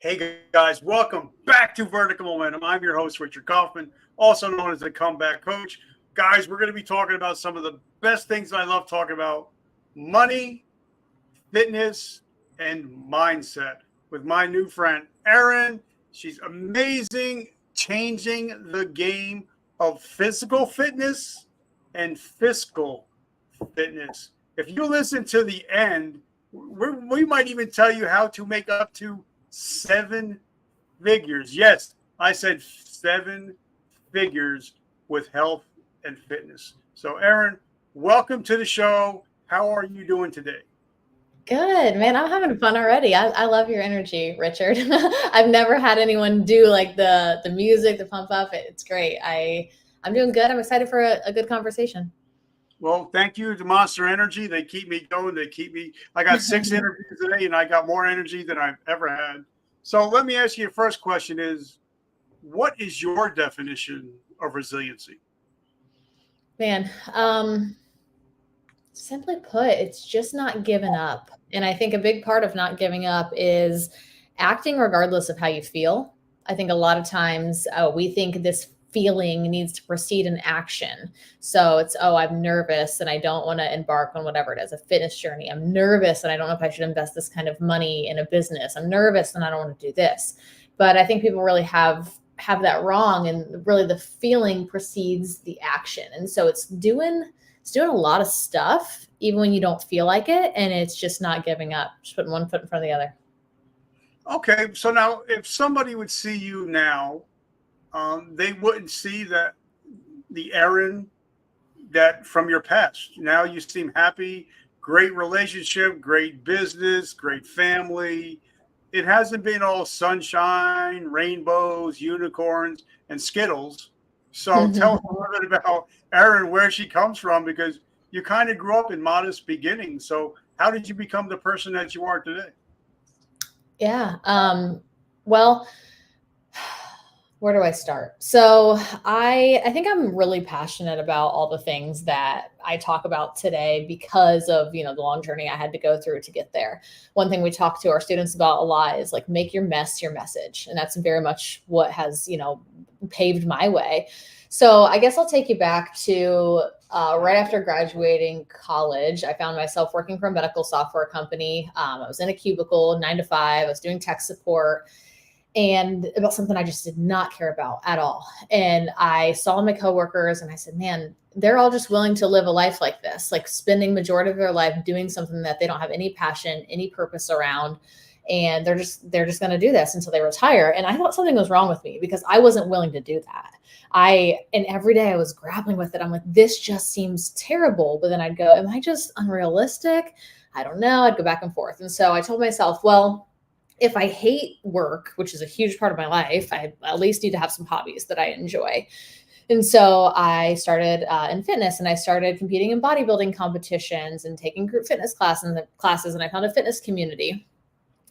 Hey guys, welcome back to Vertical Momentum. I'm your host, Richard Kaufman, also known as the Comeback Coach. Guys, we're going to be talking about some of the best things I love talking about: money, fitness, and mindset with my new friend, Erin. She's amazing, changing the game of physical fitness and fiscal fitness. If you listen to the end, we might even tell you how to make up to seven figures. Yes, I said seven figures with health and fitness. So, Erin, welcome to the show. How are you doing today? Good, man. I'm having fun already. I love your energy, Richard. I've never had anyone do like the music, the pump up. It's great. I'm doing good. I'm excited for a good conversation. Well, thank you to Monster Energy. They keep me going. I got six interviews today and I got more energy than I've ever had. So let me ask you, your first question is, what is your definition of resiliency? Man, simply put, it's just not giving up. And I think a big part of not giving up is acting regardless of how you feel. I think a lot of times we think this feeling needs to precede an action. So it's, oh, I'm nervous and I don't want to embark on whatever it is, a fitness journey. I'm nervous and I don't know if I should invest this kind of money in a business. I'm nervous and I don't want to do this. But I think people really have that wrong, and really the feeling precedes the action. And so it's doing a lot of stuff even when you don't feel like it, and it's just not giving up, just putting one foot in front of the other. Okay, so now if somebody would see you now, they wouldn't see the Erin that from your past. Now you seem happy, great relationship, great business, great family. It hasn't been all sunshine, rainbows, unicorns, and Skittles. So tell us a little bit about Erin, where she comes from, because you kind of grew up in modest beginnings. So how did you become the person that you are today? Yeah. Well, where do I start? So I think I'm really passionate about all the things that I talk about today because of, the long journey I had to go through to get there. One thing we talk to our students about a lot is like, make your mess your message. And that's very much what has, paved my way. So I guess I'll take you back to right after graduating college. I found myself working for a medical software company. I was in a cubicle, 9 to 5. I was doing tech support and about something I just did not care about at all. And I saw my coworkers and I said, man, they're all just willing to live a life like this, like spending majority of their life doing something that they don't have any passion, any purpose around. And they're just going to do this until they retire. And I thought something was wrong with me because I wasn't willing to do that. And every day I was grappling with it. I'm like, this just seems terrible. But then I'd go, am I just unrealistic? I don't know. I'd go back and forth. And so I told myself, well, if I hate work, which is a huge part of my life, I at least need to have some hobbies that I enjoy. And so I started in fitness, and I started competing in bodybuilding competitions and taking group fitness classes, and I found a fitness community.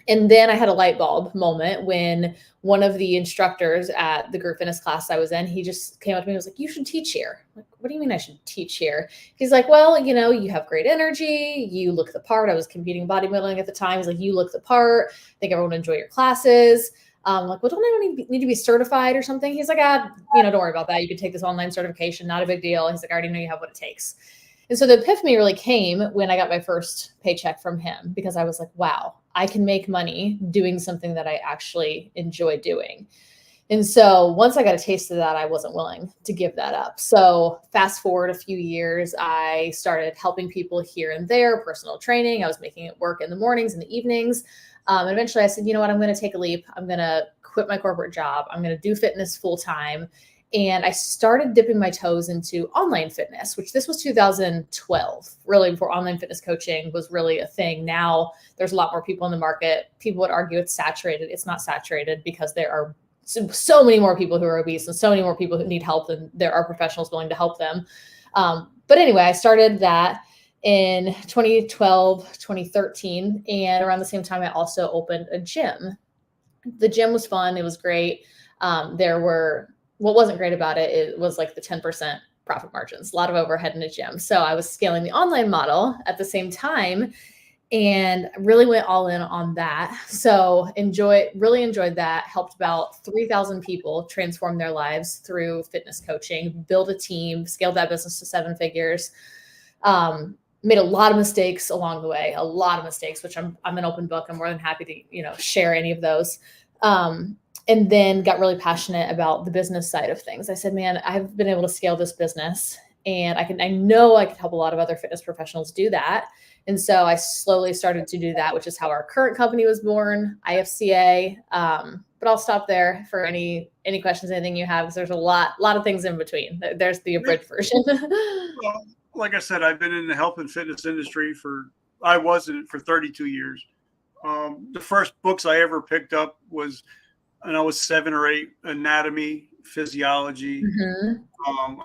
And then I had a light bulb moment when one of the instructors at the group fitness class I was in, he just came up to me and was like, you should teach here. I'm like, what do you mean I should teach here? He's like, well, you have great energy. You look the part. I was competing bodybuilding at the time. He's like, you look the part. I think everyone would enjoy your classes. Like, well, don't I need to be certified or something? He's like, don't worry about that. You can take this online certification. Not a big deal. He's like, I already know you have what it takes. And so the epiphany really came when I got my first paycheck from him, because I was like, wow, I can make money doing something that I actually enjoy doing. And so once I got a taste of that, I wasn't willing to give that up. So fast forward a few years, I started helping people here and there, personal training. I was making it work in the mornings and the evenings. And eventually I said, you know what, I'm going to take a leap. I'm going to quit my corporate job. I'm going to do fitness full time. And I started dipping my toes into online fitness, which this was 2012, really before online fitness coaching was really a thing. Now there's a lot more people in the market. People would argue it's saturated. It's not saturated because there are so many more people who are obese and so many more people who need help than there are professionals willing to help them. But anyway, I started that in 2012, 2013. And around the same time, I also opened a gym. The gym was fun. It was great. What wasn't great about it, it was like the 10% profit margins, a lot of overhead in a gym. So I was scaling the online model at the same time. and really went all in on that. So really enjoyed that. Helped about 3,000 people transform their lives through fitness coaching, build a team, scaled that business to 7 figures. Made a lot of mistakes along the way, which I'm an open book. I'm more than happy to, share any of those. And then got really passionate about the business side of things. I said, man, I've been able to scale this business, and I know I could help a lot of other fitness professionals do that. And so I slowly started to do that, which is how our current company was born, IFCA. But I'll stop there for any questions, anything you have, because there's a lot of things in between. There's the abridged version. Well, like I said, I've been in the health and fitness industry I was in it for 32 years. The first books I ever picked up was, and I was 7 or 8, anatomy, physiology. Mm-hmm.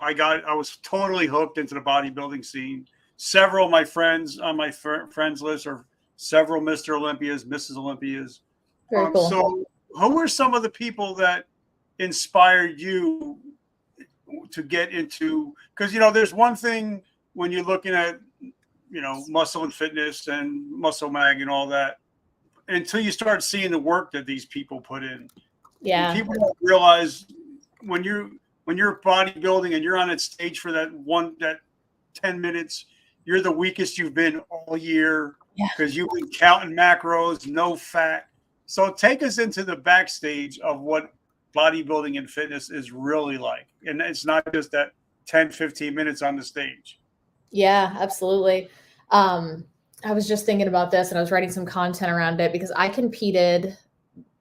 I was totally hooked into the bodybuilding scene. Several of my friends on my friends list are several Mr. Olympias, Mrs. Olympias. Very cool. So who were some of the people that inspired you to get into, because, there's one thing when you're looking at, Muscle and Fitness and Muscle Mag and all that, until you start seeing the work that these people put in. Yeah. And people don't realize when you're bodybuilding and you're on that stage for that 10 minutes, you're the weakest you've been all year because you've been counting macros, no fat. So take us into the backstage of what bodybuilding and fitness is really like. And it's not just that 10, 15 minutes on the stage. Yeah, absolutely. I was just thinking about this, and I was writing some content around it because I competed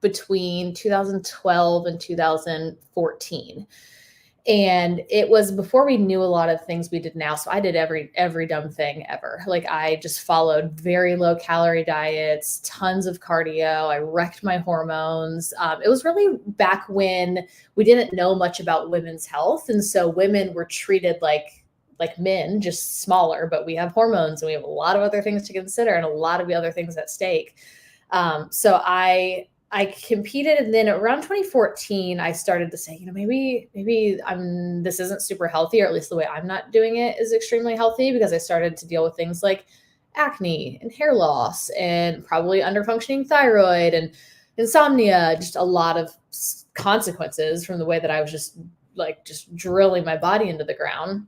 between 2012 and 2014. And it was before we knew a lot of things we did now. So I did every dumb thing ever. Like, I just followed very low calorie diets, tons of cardio. I wrecked my hormones. It was really back when we didn't know much about women's health. And so women were treated like men, just smaller, but we have hormones and we have a lot of other things to consider and a lot of the other things at stake. So I competed, and then around 2014, I started to say, maybe this isn't super healthy, or at least the way I'm not doing it is extremely healthy, because I started to deal with things like acne and hair loss and probably underfunctioning thyroid and insomnia, just a lot of consequences from the way that I was just drilling my body into the ground.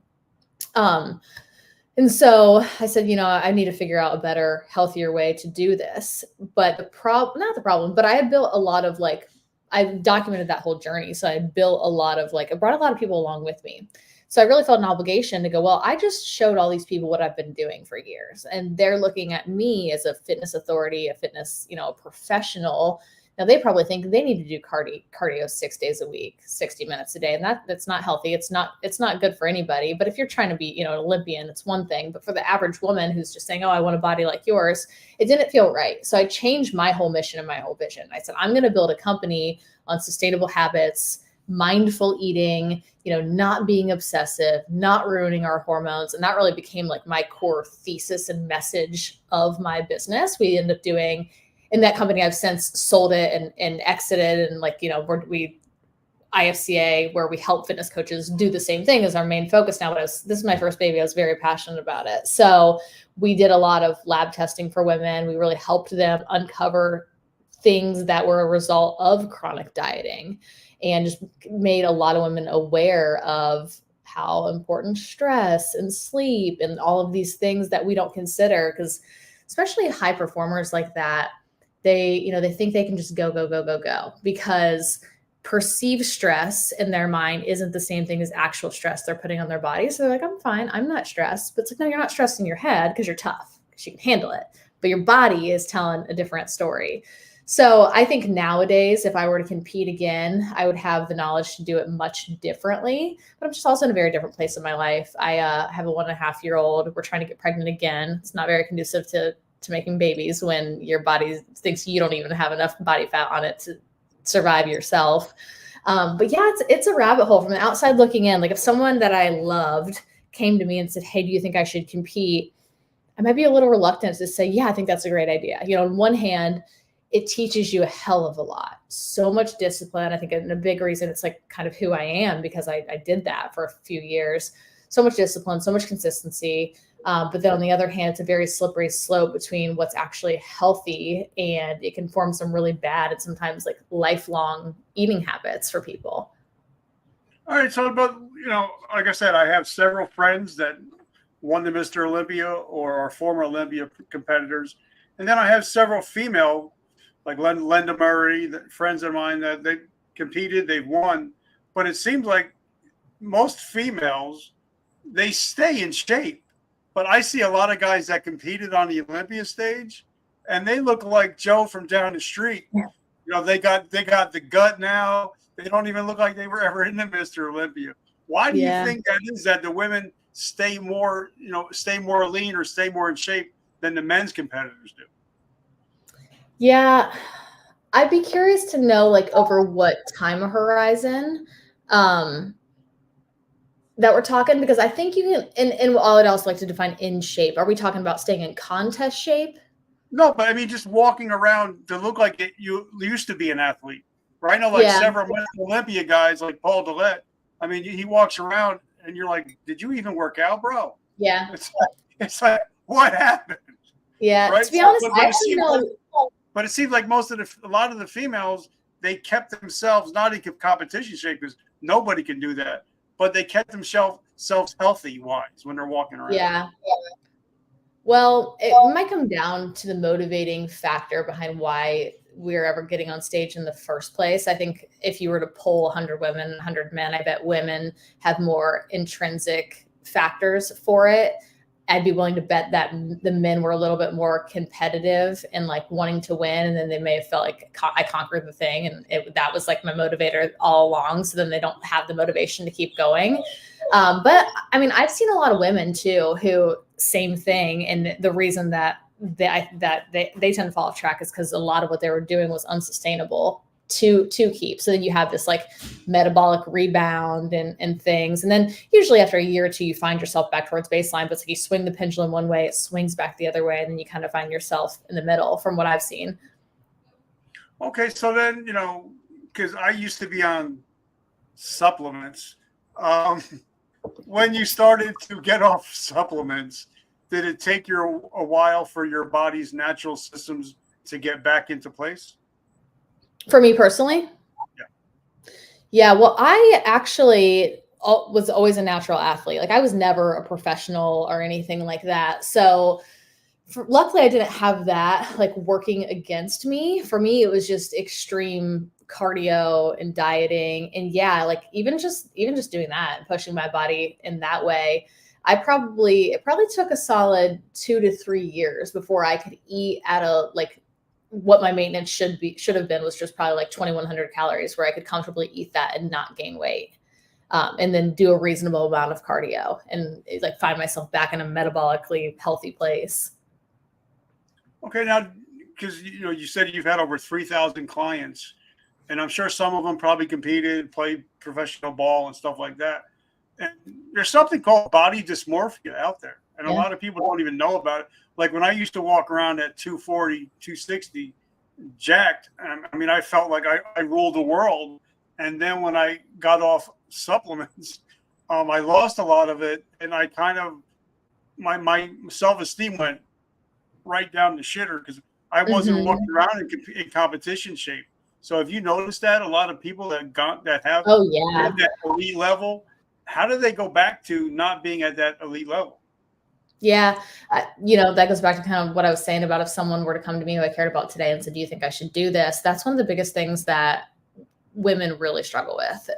And so I said, I need to figure out a better, healthier way to do this. But but I had built a lot of I documented that whole journey. So I built a lot of I brought a lot of people along with me. So I really felt an obligation to go, well, I just showed all these people what I've been doing for years, and they're looking at me as a fitness authority, a fitness, a professional. Now they probably think they need to do cardio 6 days a week, 60 minutes a day. And that's not healthy. It's not good for anybody. But if you're trying to be, an Olympian, it's one thing. But for the average woman who's just saying, oh, I want a body like yours, it didn't feel right. So I changed my whole mission and my whole vision. I said, I'm going to build a company on sustainable habits, mindful eating, not being obsessive, not ruining our hormones. And that really became my core thesis and message of my business. We ended up doing, in that company, I've since sold it and exited, and we IFCA, where we help fitness coaches do the same thing, as our main focus now. But this is my first baby. I was very passionate about it. So we did a lot of lab testing for women. We really helped them uncover things that were a result of chronic dieting, and just made a lot of women aware of how important stress and sleep and all of these things that we don't consider, because especially high performers like that, they think they can just go, because perceived stress in their mind isn't the same thing as actual stress they're putting on their body. So they're like, I'm fine, I'm not stressed. But it's no, you're not stressed in your head because you're tough, because you can handle it. But your body is telling a different story. So I think nowadays, if I were to compete again, I would have the knowledge to do it much differently. But I'm just also in a very different place in my life. I have a 1.5-year-old. We're trying to get pregnant again. It's not very conducive to making babies when your body thinks you don't even have enough body fat on it to survive yourself. But yeah, it's a rabbit hole from the outside looking in. If someone that I loved came to me and said, hey, do you think I should compete? I might be a little reluctant to say, yeah, I think that's a great idea. On one hand, it teaches you a hell of a lot, so much discipline. I think a big reason it's kind of who I am, because I did that for a few years. So much discipline, so much consistency. But then on the other hand, it's a very slippery slope between what's actually healthy, and it can form some really bad and sometimes like lifelong eating habits for people. All right. So, but, like I said, I have several friends that won the Mr. Olympia or are former Olympia competitors. And then I have several female, like Linda Murray, friends of mine that they competed, they've won. But it seems like most females, they stay in shape. But I see a lot of guys that competed on the Olympia stage, and they look like Joe from down the street. Yeah. They got the gut now. They don't even look like they were ever in the Mr. Olympia. Why do you think that is, that the women stay more lean or stay more in shape than the men's competitors do? Yeah, I'd be curious to know, like, over what time horizon that we're talking, because I think you can, and all I'd also like to define in shape. Are we talking about staying in contest shape? No, but I mean, just walking around to look like you used to be an athlete, right? I know, like several Olympia guys, like Paul Dillette. I mean, he walks around, and you're like, "Did you even work out, bro?" Yeah, it's like what happened? Yeah, right? To be honest, I actually know. But it seems like a lot of the females, they kept themselves not in competition shape, because nobody can do that, but they kept themselves healthy wise when they're walking around. Yeah. Well, it might come down to the motivating factor behind why we're ever getting on stage in the first place. I think if you were to poll 100 women, 100 men, I bet women have more intrinsic factors for it. I'd be willing to bet that the men were a little bit more competitive and like wanting to win. And then they may have felt like I conquered the thing, and that was like my motivator all along. So then they don't have the motivation to keep going. But I mean, I've seen a lot of women too, who same thing. And the reason that they tend to fall off track is because a lot of what they were doing was unsustainable to keep. So then you have this like metabolic rebound and things. And then usually after a year or two, you find yourself back towards baseline, but it's like you swing the pendulum one way, it swings back the other way. And then you kind of find yourself in the middle from what I've seen. Okay. So then, because I used to be on supplements, when you started to get off supplements, did it take you a while for your body's natural systems to get back into place? For me personally? Yeah. Well, I actually was always a natural athlete. Like I was never a professional or anything like that. So luckily I didn't have that like working against me. For me, it was just extreme cardio and dieting. And yeah, like even just doing that and pushing my body in that way, it probably took a solid 2 to 3 years before I could eat at a like what my maintenance should have been was just probably like 2,100 calories, where I could comfortably eat that and not gain weight. And then do a reasonable amount of cardio and like find myself back in a metabolically healthy place. Okay. Now, because, you said you've had over 3,000 clients, and I'm sure some of them probably competed, played professional ball and stuff like that. And there's something called body dysmorphia out there. And a lot of people don't even know about it. Like when I used to walk around at 240, 260, jacked, I mean, I felt like I ruled the world. And then when I got off supplements, I lost a lot of it. And I kind of, my self-esteem went right down the shitter because I wasn't walking around in competition shape. So have you noticed that a lot of people that have that elite level, how do they go back to not being at that elite level? Yeah. That goes back to kind of what I was saying about if someone were to come to me who I cared about today and said, do you think I should do this? That's one of the biggest things that women really struggle with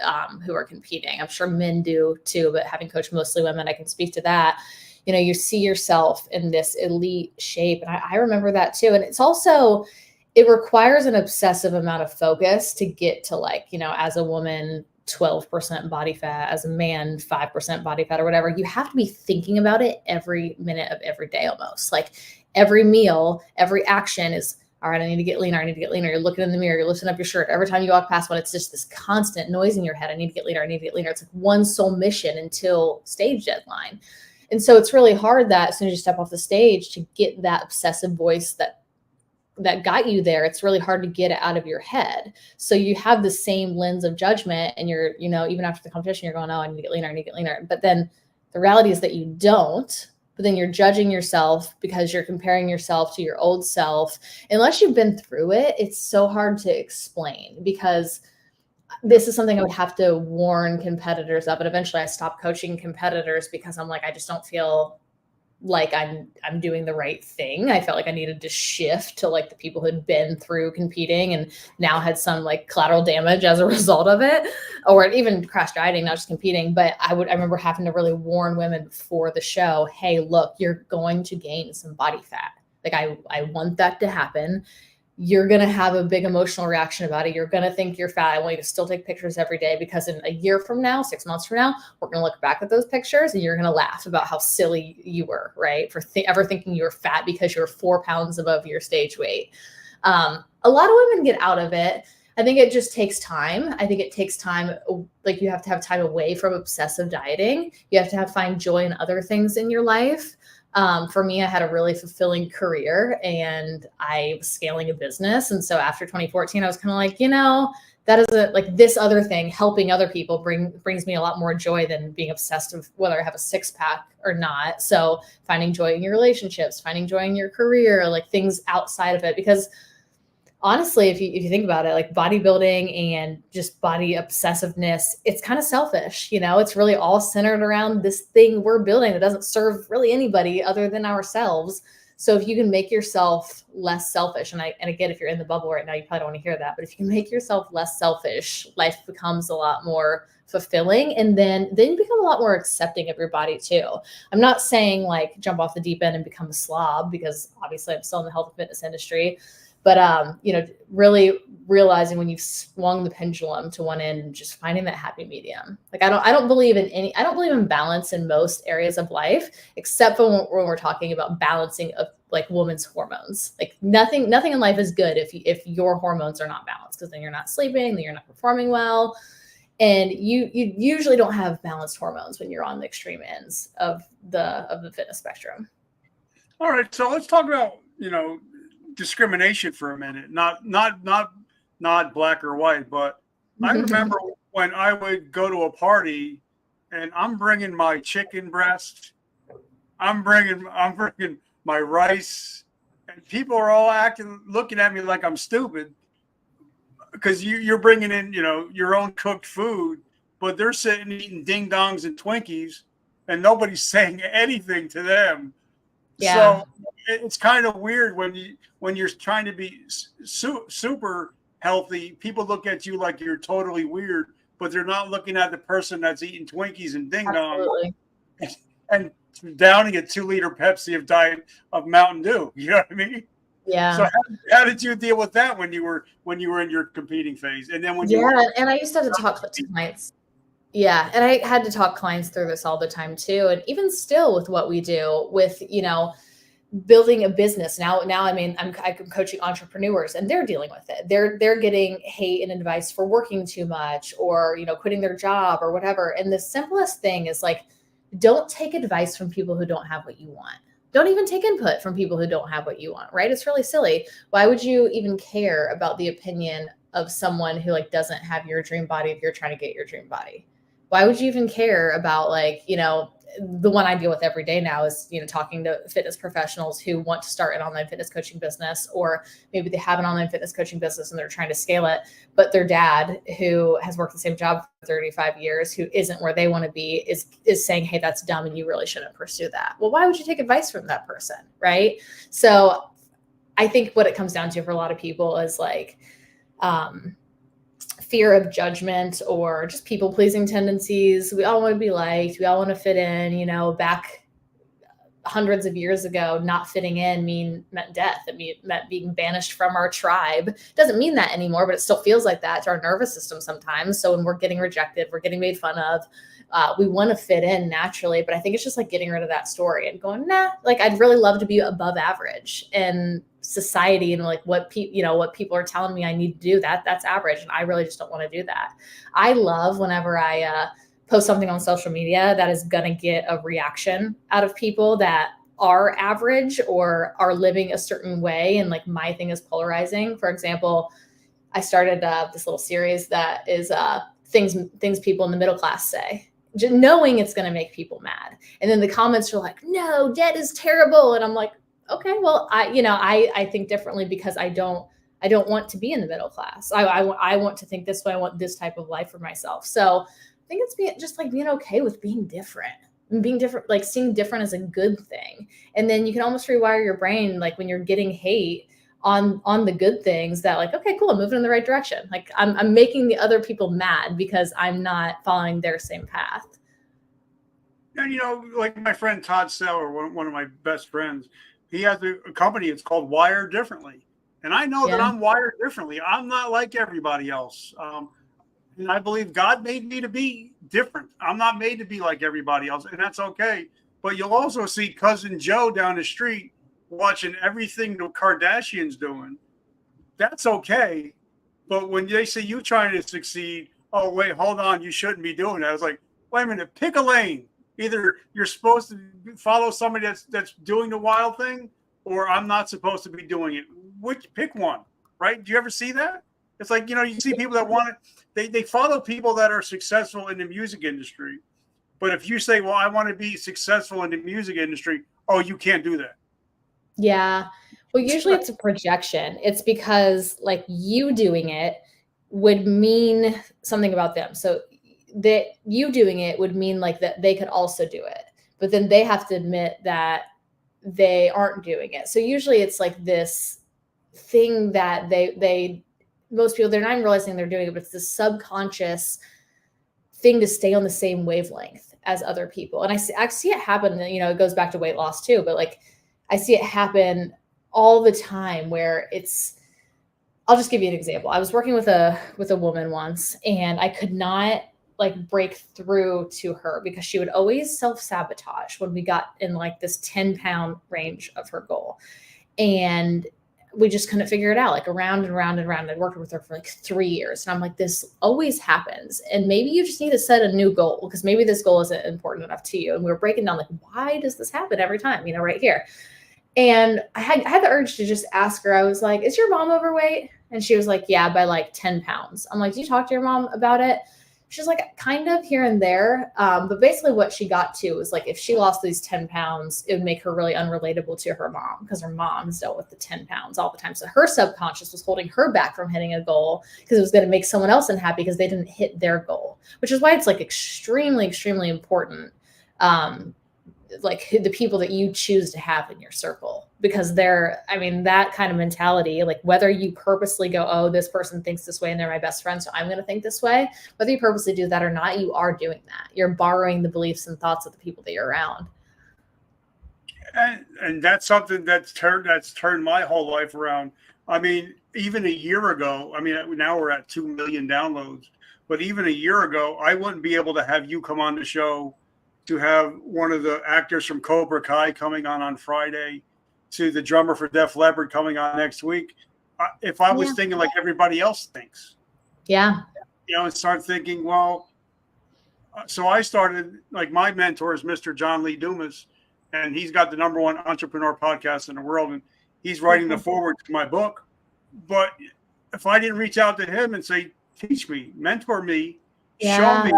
who are competing. I'm sure men do too, but having coached mostly women, I can speak to that. You see yourself in this elite shape. And I remember that too. And it's also, it requires an obsessive amount of focus to get to like, as a woman, 12% body fat, as a man, 5% body fat or whatever. You have to be thinking about it every minute of every day almost. Like every meal, every action is, all right, I need to get leaner. I need to get leaner. You're looking in the mirror. You're lifting up your shirt. Every time you walk past one, it's just this constant noise in your head. I need to get leaner. I need to get leaner. It's like one sole mission until stage deadline. And so it's really hard that as soon as you step off the stage to get that obsessive voice that got you there, it's really hard to get it out of your head. So you have the same lens of judgment and you're, even after the competition, you're going, oh, I need to get leaner. I need to get leaner. But then the reality is that you don't. but then you're judging yourself because you're comparing yourself to your old self. Unless you've been through it, it's so hard to explain, because this is something I would have to warn competitors of. And eventually I stopped coaching competitors because I'm like, I just don't feel like I'm doing the right thing. I felt like I needed to shift to like the people who'd been through competing and now had some like collateral damage as a result of it, or even crash dieting, not just competing. But I remember having to really warn women before the show, hey, look, you're going to gain some body fat. Like I want that to happen. You're going to have a big emotional reaction about it. You're going to think you're fat. I want you to still take pictures every day, because in a year from now, 6 months from now, we're going to look back at those pictures and you're going to laugh about how silly you were, right? For ever thinking you were fat because you're 4 pounds above your stage weight. A lot of women get out of it. I think it just takes time. I think it takes time. Like, you have to have time away from obsessive dieting. You have to find joy in other things in your life. For me, I had a really fulfilling career and I was scaling a business. And so after 2014, I was kind of like, that isn't like this other thing, helping other people brings me a lot more joy than being obsessed with whether I have a 6-pack or not. So finding joy in your relationships, finding joy in your career, like things outside of it. Because honestly, if you think about it, like bodybuilding and just body obsessiveness, it's kind of selfish. It's really all centered around this thing we're building that doesn't serve really anybody other than ourselves. So if you can make yourself less selfish, and again, if you're in the bubble right now, you probably don't want to hear that, but if you can make yourself less selfish, life becomes a lot more fulfilling. And then you become a lot more accepting of your body too. I'm not saying like jump off the deep end and become a slob, because obviously I'm still in the health and fitness industry. But, really realizing when you've swung the pendulum to one end and just finding that happy medium. Like, I don't believe in balance in most areas of life, except for when we're talking about balancing of like women's hormones. Like nothing in life is good if your hormones are not balanced, because then you're not sleeping, then you're not performing well. And you usually don't have balanced hormones when you're on the extreme ends of the fitness spectrum. All right. So let's talk about, discrimination for a minute. Not black or white, but I remember when I would go to a party and I'm bringing my chicken breast, I'm bringing my rice, and people are all looking at me like I'm stupid, because you're bringing in, your own cooked food, but they're sitting eating ding dongs and Twinkies and nobody's saying anything to them. Yeah. So it's kind of weird when you're trying to be super healthy. People look at you like you're totally weird, but they're not looking at the person that's eating Twinkies and Ding Dong and downing a 2-liter Pepsi of Mountain Dew. You know what I mean? Yeah. So how did you deal with that when you were in your competing phase, and then when you and I used to have to talk to clients. Yeah. And I had to talk clients through this all the time too. And even still with what we do with, building a business now, I mean, I'm coaching entrepreneurs and they're dealing with it. They're getting hate and advice for working too much or, quitting their job or whatever. And the simplest thing is like, don't take advice from people who don't have what you want. Don't even take input from people who don't have what you want, right? It's really silly. Why would you even care about the opinion of someone who like doesn't have your dream body if you're trying to get your dream body? Why would you even care about like, the one I deal with every day now is, talking to fitness professionals who want to start an online fitness coaching business, or maybe they have an online fitness coaching business and they're trying to scale it, but their dad, who has worked the same job for 35 years, who isn't where they want to be, is saying, hey, that's dumb and you really shouldn't pursue that. Well, why would you take advice from that person? Right. So I think what it comes down to for a lot of people is like, fear of judgment or just people pleasing tendencies. We all want to be liked. We all want to fit in, back hundreds of years ago, not fitting in meant death. It meant being banished from our tribe. It doesn't mean that anymore, but it still feels like that to our nervous system sometimes. So when we're getting rejected, we're getting made fun of, we want to fit in naturally. But I think it's just like getting rid of that story and going, nah, like I'd really love to be above average. And society and like what people are telling me I need to do, that's average, and I really just don't want to do that. I love whenever I post something on social media that is going to get a reaction out of people that are average or are living a certain way, and like my thing is polarizing. For example, I started this little series that is things people in the middle class say. knowing it's going to make people mad. And then the comments are like, no, debt is terrible. And I'm like, okay, well, I think differently because I don't want to be in the middle class. I want to think this way. I want this type of life for myself. So I think it's being okay with being different and being different, like seeing different as a good thing. And then you can almost rewire your brain, like when you're getting hate on the good things, that like, okay, cool, I'm moving in the right direction. Like I'm making the other people mad because I'm not following their same path. And like my friend Todd Seller, one of my best friends, he has a company. It's called Wired Differently, and I know that I'm wired differently. I'm not like everybody else, and I believe God made me to be different. I'm not made to be like everybody else, and that's okay. But you'll also see cousin Joe down the street watching everything the Kardashians doing. That's okay. But when they see you trying to succeed, oh wait, hold on, you shouldn't be doing that. I was like, wait a minute, pick a lane. Either you're supposed to follow somebody that's doing the wild thing, or I'm not supposed to be doing it. Pick one, right? Do you ever see that? It's like, you see people that want it. They follow people that are successful in the music industry. But if you say, well, I want to be successful in the music industry, oh, you can't do that. Yeah. Well, usually it's a projection. It's because like you doing it would mean something about them. So that you doing it would mean like that they could also do it, but then they have to admit that they aren't doing it. So usually it's like this thing that most people, they're not even realizing they're doing it, but it's this subconscious thing to stay on the same wavelength as other people. And I see it happen, it goes back to weight loss too, but like I see it happen all the time where I'll just give you an example. I was working with a woman once, and I could not like break through to her because she would always self-sabotage when we got in like this 10-pound range of her goal. And we just couldn't figure it out, like around and around and around. I worked with her for like 3 years. And I'm like, this always happens. And maybe you just need to set a new goal, because maybe this goal isn't important enough to you. And we were breaking down like, why does this happen every time, right here? And I had the urge to just ask her. I was like, is your mom overweight? And she was like, yeah, by like 10 pounds. I'm like, do you talk to your mom about it? She's like, kind of here and there. But basically what she got to was like, if she lost these 10 pounds, it would make her really unrelatable to her mom, because her mom's dealt with the 10 pounds all the time. So her subconscious was holding her back from hitting a goal because it was going to make someone else unhappy because they didn't hit their goal, which is why it's like extremely, extremely important. Like the people that you choose to have in your circle, because that kind of mentality, like whether you purposely go, oh, this person thinks this way and they're my best friend, so I'm going to think this way, whether you purposely do that or not, you are doing that. You're borrowing the beliefs and thoughts of the people that you're around. And that's something that's turned my whole life around. I mean, even a year ago, now we're at 2 million downloads, but even a year ago, I wouldn't be able to have you come on the show, to have one of the actors from Cobra Kai coming on Friday, to the drummer for Def Leppard coming on next week, if I was thinking like everybody else thinks. Yeah. And start thinking, well, so I started, like, my mentor is Mr. John Lee Dumas, and he's got the #1 entrepreneur podcast in the world, and he's writing the foreword to my book. But if I didn't reach out to him and say, teach me, mentor me, show me,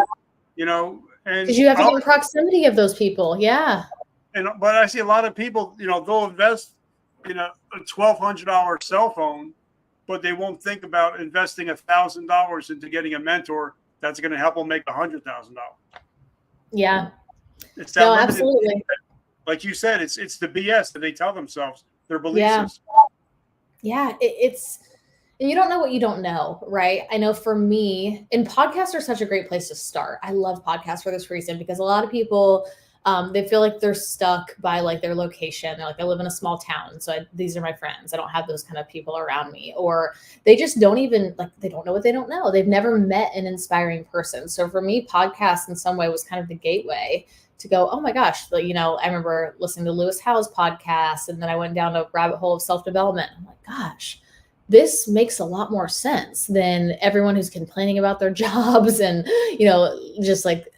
because you have to get in proximity of those people. Yeah. But I see a lot of people, they'll invest in a $1,200 cell phone, but they won't think about investing $1,000 into getting a mentor that's going to help them make $100,000. Yeah. It's that absolutely. Like you said, it's the BS that they tell themselves, their belief system. Yeah. It's, and you don't know what you don't know, right? I know for me, and podcasts are such a great place to start. I love podcasts for this reason, because a lot of people, they feel like they're stuck by like their location. They're like, I live in a small town, so these are my friends. I don't have those kind of people around me. Or they just don't even, like, they don't know what they don't know. They've never met an inspiring person. So for me, podcasts in some way was kind of the gateway to go, oh my gosh, I remember listening to Lewis Howes' podcast, and then I went down a rabbit hole of self-development. I'm like, gosh, this makes a lot more sense than everyone who's complaining about their jobs and, just like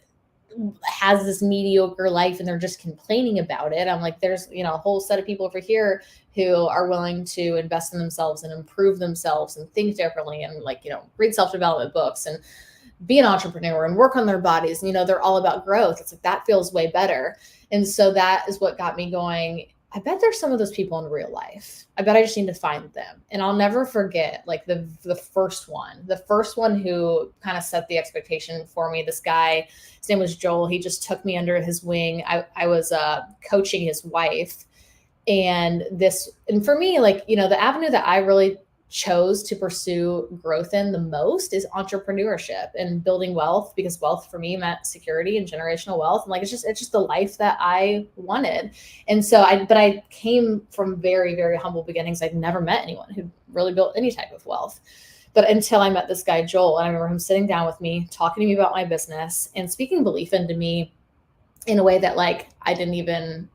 has this mediocre life and they're just complaining about it. I'm like, there's, a whole set of people over here who are willing to invest in themselves and improve themselves and think differently and read self-development books and be an entrepreneur and work on their bodies. And, they're all about growth. It's like, that feels way better. And so that is what got me going. I bet there's some of those people in real life. I bet I just need to find them. And I'll never forget, like, the first one who kind of set the expectation for me. This guy, his name was Joel. He just took me under his wing. I was coaching his wife. And for me, like, the avenue that I really chose to pursue growth in the most is entrepreneurship and building wealth, because wealth for me meant security and generational wealth. And like, it's just the life that I wanted. And so I came from very, very humble beginnings. I'd never met anyone who really built any type of wealth. But until I met this guy, Joel, and I remember him sitting down with me, talking to me about my business and speaking belief into me in a way that, like, I didn't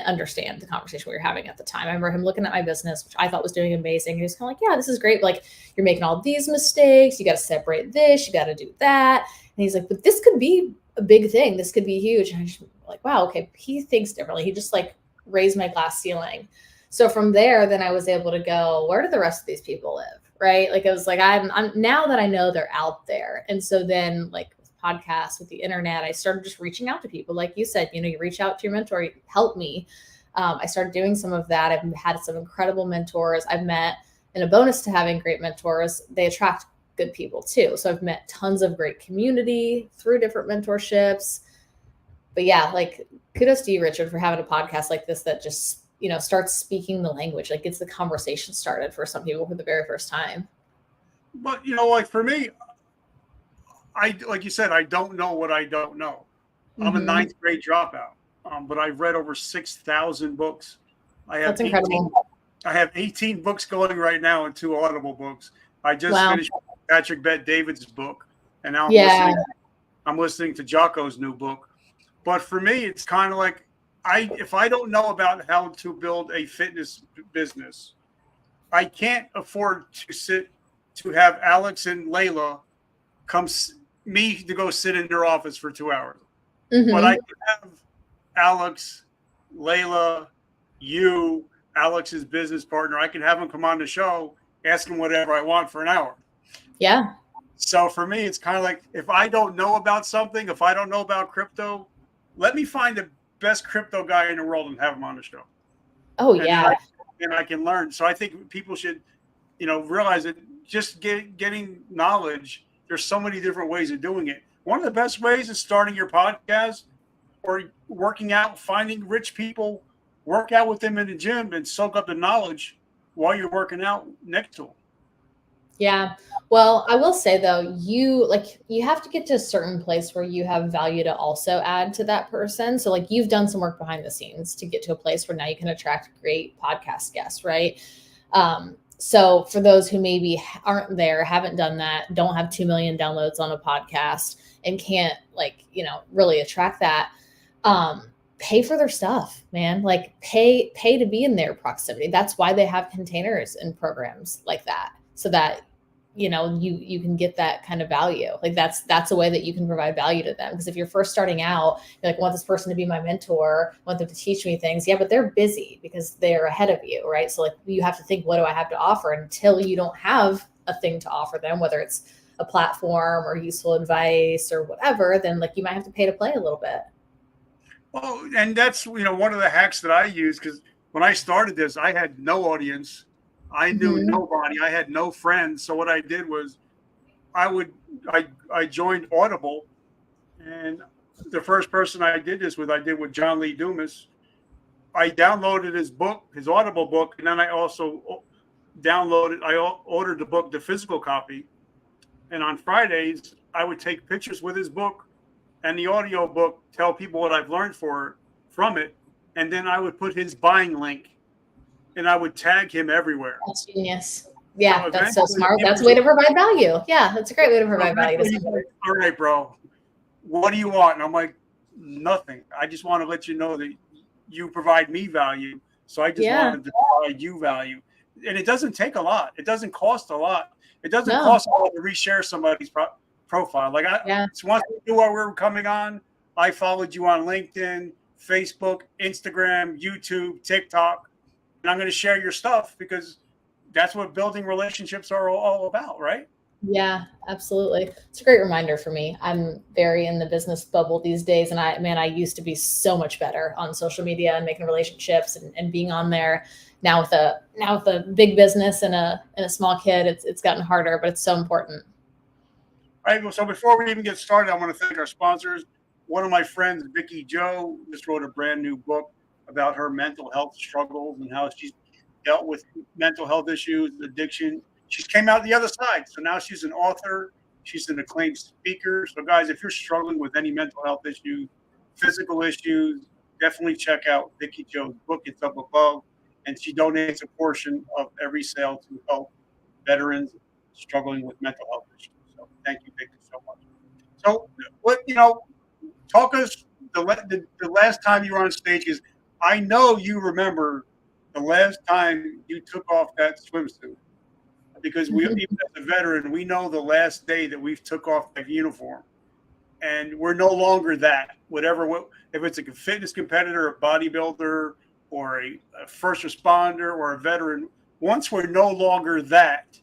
understand the conversation we were having at the time. I remember him looking at my business, which I thought was doing amazing. He was kind of like, yeah, this is great. Like, you're making all these mistakes. You got to separate this. You got to do that. And he's like, but this could be a big thing. This could be huge. And I just like, wow, okay. He thinks differently. He just like raised my glass ceiling. So from there, then I was able to go, where do the rest of these people live? Right. Like, it was like, I'm now that I know they're out there. And so then, like, podcasts, with the internet, I started just reaching out to people. Like you said, you reach out to your mentor, you help me. I started doing some of that. I've had some incredible mentors I've met, and a bonus to having great mentors, they attract good people too. So I've met tons of great community through different mentorships. But yeah, like, kudos to you, Richard, for having a podcast like this that just, starts speaking the language, like gets the conversation started for some people for the very first time. But, like, for me, like you said, I don't know what I don't know. I'm a ninth grade dropout, but I've read over 6,000 books. That's incredible. I have 18 books going right now and 2 Audible books. I just finished Patrick Bet-David's book, and now I'm listening to Jocko's new book. But for me, it's kind of like, if I don't know about how to build a fitness business, I can't afford to have Alex and Layla to go sit in their office for 2 hours. But I can have Alex, Layla, Alex's business partner. I can have them come on the show, ask them whatever I want for an hour. Yeah. So for me, it's kind of like, if I don't know about something, if I don't know about crypto, let me find the best crypto guy in the world and have him on the show. Oh, yeah. And I can learn. So I think people should, realize that just getting knowledge, there's so many different ways of doing it. One of the best ways is starting your podcast or working out, finding rich people, work out with them in the gym and soak up the knowledge while you're working out next to them. Yeah. Well, I will say though, you have to get to a certain place where you have value to also add to that person. So like, you've done some work behind the scenes to get to a place where now you can attract great podcast guests, right? So for those who maybe aren't there, haven't done that, don't have 2 million downloads on a podcast and can't really attract that, pay for their stuff, man. Like, pay to be in their proximity. That's why they have containers and programs like that, so that you can get that kind of value. Like, that's a way that you can provide value to them. Because if you're first starting out, you're like, I want this person to be my mentor, I want them to teach me things. Yeah, but they're busy because they're ahead of you, right? So like, you have to think, what do I have to offer? Until you don't have a thing to offer them, whether it's a platform or useful advice or whatever, then like, you might have to pay to play a little bit. Well, and that's, one of the hacks that I use, because when I started this, I had no audience. I knew nobody. I had no friends. So what I did was I joined Audible, and the first person I did with John Lee Dumas. I downloaded his book, his Audible book, and then I also ordered the book, the physical copy. And on Fridays, I would take pictures with his book and the audio book, tell people what I've learned from it. And then I would put his buying link and I would tag him everywhere. That's genius. Yeah, so that's so smart. That's a way to provide value. Yeah, that's a great way to provide value. All right, bro. What do you want? And I'm like, nothing. I just want to let you know that you provide me value. So I just wanted to provide you value. And it doesn't take a lot. It doesn't cost a lot. It doesn't cost a lot to reshare somebody's profile. Like, once we knew what we were coming on, I followed you on LinkedIn, Facebook, Instagram, YouTube, TikTok. And I'm going to share your stuff because that's what building relationships are all about, right? Yeah, absolutely. It's a great reminder for me. I'm very in the business bubble these days. And I used to be so much better on social media and making relationships and being on there. Now with a big business and a small kid, it's gotten harder, but it's so important. All right. Well, so before we even get started, I want to thank our sponsors. One of my friends, Vicky Joe, just wrote a brand new book about her mental health struggles and how she's dealt with mental health issues, addiction. She came out the other side. So now she's an author. She's an acclaimed speaker. So, guys, if you're struggling with any mental health issues, physical issues, definitely check out Vicky Joe's book. It's up above. And she donates a portion of every sale to help veterans struggling with mental health issues. So thank you, Victor, so much. So what talk us the last time you were on stage is I know you remember the last time you took off that swimsuit because we even as a veteran we know the last day that we took off that uniform and we're no longer that whatever if it's a fitness competitor, a bodybuilder, or a first responder or a veteran. Once we're no longer that,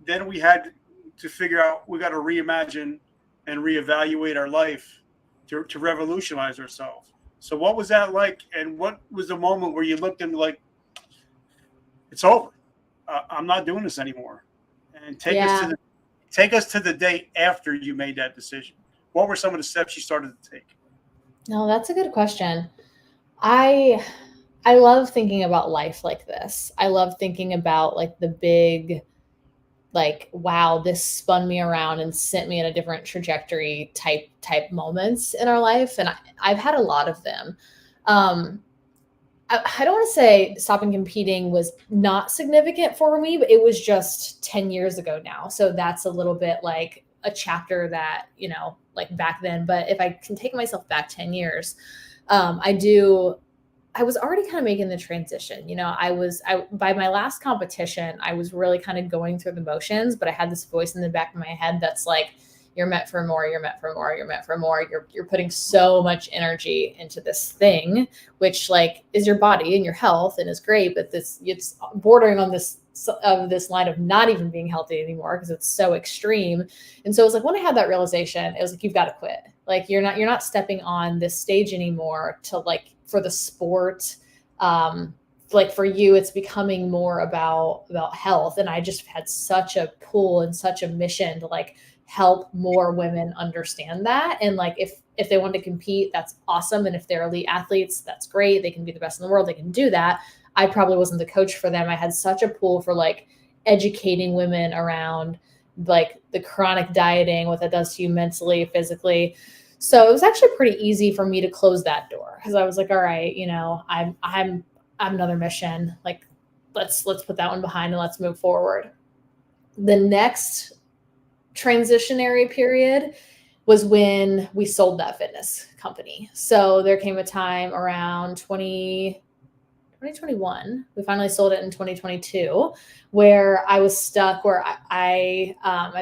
then we had to figure out we got to reimagine and reevaluate our life to revolutionize ourselves. So what was that like? And what was the moment where you looked and like, it's over. I'm not doing this anymore. And Yeah. take us to the day after you made that decision. What were some of the steps you started to take? No, that's a good question. I I love thinking about life like this. I love thinking about like the big, like, wow, this spun me around and sent me in a different trajectory type moments in our life. And I've had a lot of them. Um, I don't want to say stopping competing was not significant for me, but it was just 10 years ago now. So that's a little bit like a chapter that, like back then. But if I can take myself back 10 years, I do. I was already kind of making the transition. By my last competition, I was really kind of going through the motions, but I had this voice in the back of my head that's like, you're meant for more, you're meant for more, you're meant for more. You're putting so much energy into this thing, which like is your body and your health and is great, but it's bordering on this line of not even being healthy anymore because it's so extreme. And so it was like when I had that realization, it was like you've got to quit. Like you're not stepping on this stage anymore to like for the sport. Like for you, it's becoming more about health. And I just had such a pull and such a mission to like help more women understand that. And like if they want to compete, that's awesome. And if they're elite athletes, that's great. They can be the best in the world. They can do that. I probably wasn't the coach for them. I had such a pull for like educating women around like the chronic dieting, what that does to you mentally, physically. So it was actually pretty easy for me to close that door because I was like, all right, I'm another mission. Like let's put that one behind and let's move forward. The next transitionary period was when we sold that fitness company. So there came a time around 2021. We finally sold it in 2022, where I was stuck, where I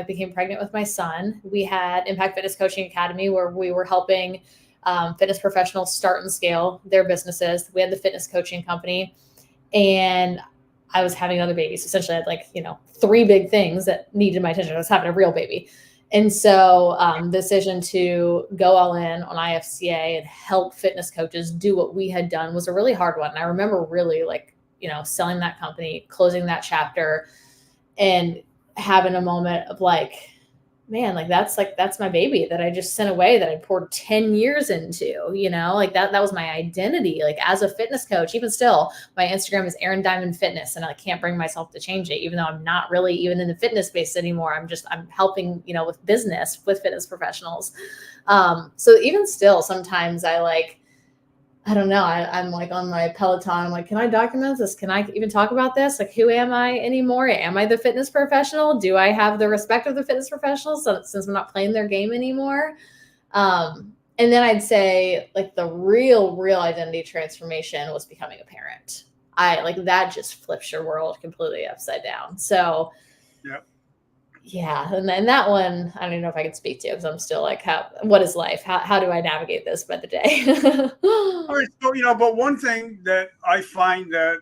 became pregnant with my son. We had Impact Fitness Coaching Academy, where we were helping fitness professionals start and scale their businesses. We had the fitness coaching company, and I was having another baby. So essentially, I had like, three big things that needed my attention. I was having a real baby. And so the decision to go all in on IFCA and help fitness coaches do what we had done was a really hard one. And I remember really like, selling that company, closing that chapter, and having a moment of like, man, that's my baby that I just sent away that I poured 10 years into, like that was my identity. Like as a fitness coach, even still, my Instagram is Erin Dimond Fitness, and I can't bring myself to change it, even though I'm not really even in the fitness space anymore. I'm helping, with business with fitness professionals. So even still, sometimes I don't know. I'm like on my Peloton. I'm like, can I document this? Can I even talk about this? Like, who am I anymore? Am I the fitness professional? Do I have the respect of the fitness professionals since I'm not playing their game anymore? And then I'd say like the real identity transformation was becoming a parent. I like that just flips your world completely upside down. So Yeah. Yeah, and then that one, I don't even know if I can speak to because I'm still like, what is life? How do I navigate this by the day? All right. So, but one thing that I find that,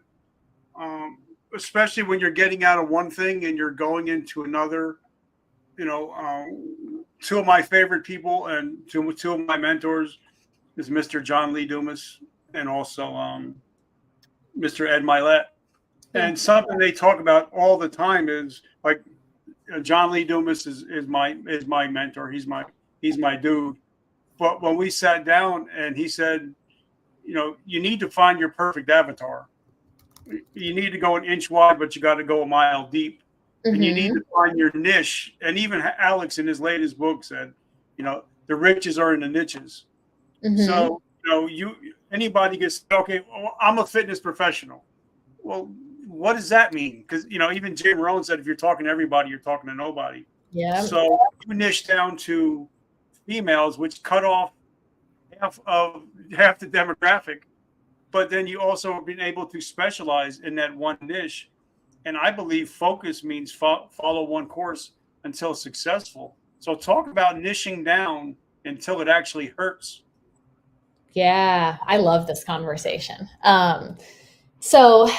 especially when you're getting out of one thing and you're going into another, two of my favorite people and two of my mentors is Mr. John Lee Dumas and also Mr. Ed Milet. Yeah. And something they talk about all the time is like John Lee Dumas is my mentor. He's my dude. But when we sat down and he said, you need to find your perfect avatar. You need to go an inch wide, but you got to go a mile deep. And you need to find your niche. And even Alex in his latest book said, the riches are in the niches. So, anybody gets, okay, well, I'm a fitness professional. Well, what does that mean? Because, even Jim Rohn said, if you're talking to everybody, you're talking to nobody. Yeah. So you niche down to females, which cut off half the demographic. But then you also have been able to specialize in that one niche. And I believe focus means follow one course until successful. So talk about niching down until it actually hurts. Yeah, I love this conversation. So,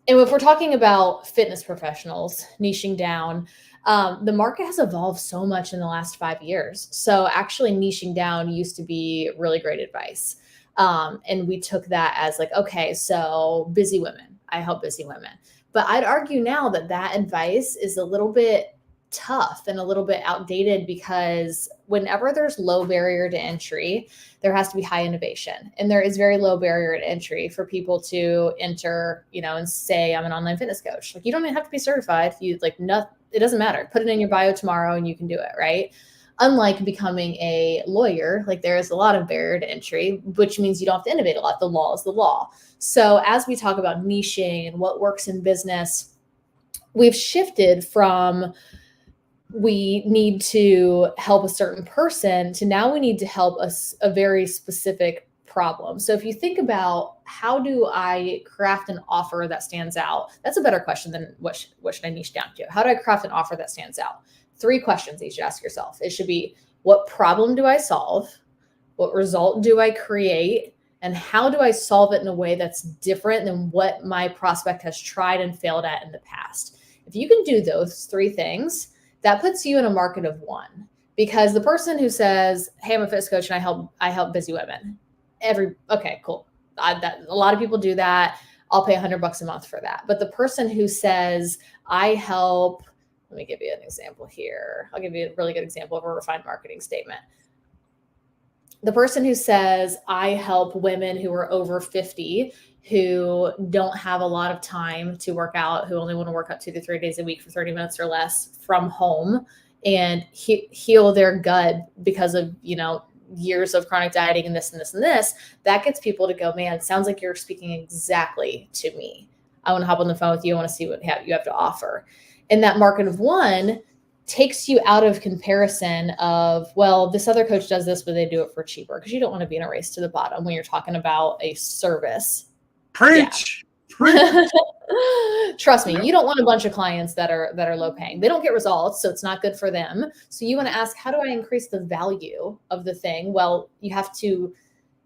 and if we're talking about fitness professionals niching down, the market has evolved so much in the last 5 years. So actually niching down used to be really great advice. And we took that as like, okay, so busy women, I help busy women. But I'd argue now that that advice is a little bit tough and a little bit outdated, because whenever there's low barrier to entry, there has to be high innovation. And there is very low barrier to entry for people to enter, and say, I'm an online fitness coach. Like, you don't even have to be certified. It doesn't matter. Put it in your bio tomorrow and you can do it, right? Unlike becoming a lawyer, like there is a lot of barrier to entry, which means you don't have to innovate a lot. The law is the law. So as we talk about niching and what works in business, we've shifted from we need to help a certain person to now we need to help a very specific problem. So if you think about how do I craft an offer that stands out, that's a better question than what should I niche down to? How do I craft an offer that stands out? 3 questions that you should ask yourself. It should be, what problem do I solve? What result do I create? And how do I solve it in a way that's different than what my prospect has tried and failed at in the past? If you can do those 3 things, that puts you in a market of one. Because the person who says, hey, I'm a fitness coach and I help busy women. Okay, cool. A lot of people do that. I'll pay $100 a month for that. But the person who says, I help, let me give you an example here. I'll give you a really good example of a refined marketing statement. The person who says, I help women who are over 50, who don't have a lot of time to work out, who only want to work out 2 to 3 days a week for 30 minutes or less from home, and heal their gut because of, years of chronic dieting and this and this and this, that gets people to go, man, it sounds like you're speaking exactly to me. I want to hop on the phone with you. I want to see what you have to offer. And that market of one takes you out of comparison of, well, this other coach does this, but they do it for cheaper, because you don't want to be in a race to the bottom when you're talking about a service. Preach. Yeah. Preach. Trust me, you don't want a bunch of clients that are low paying. They don't get results, so it's not good for them. So you want to ask, how do I increase the value of the thing? Well, you have to,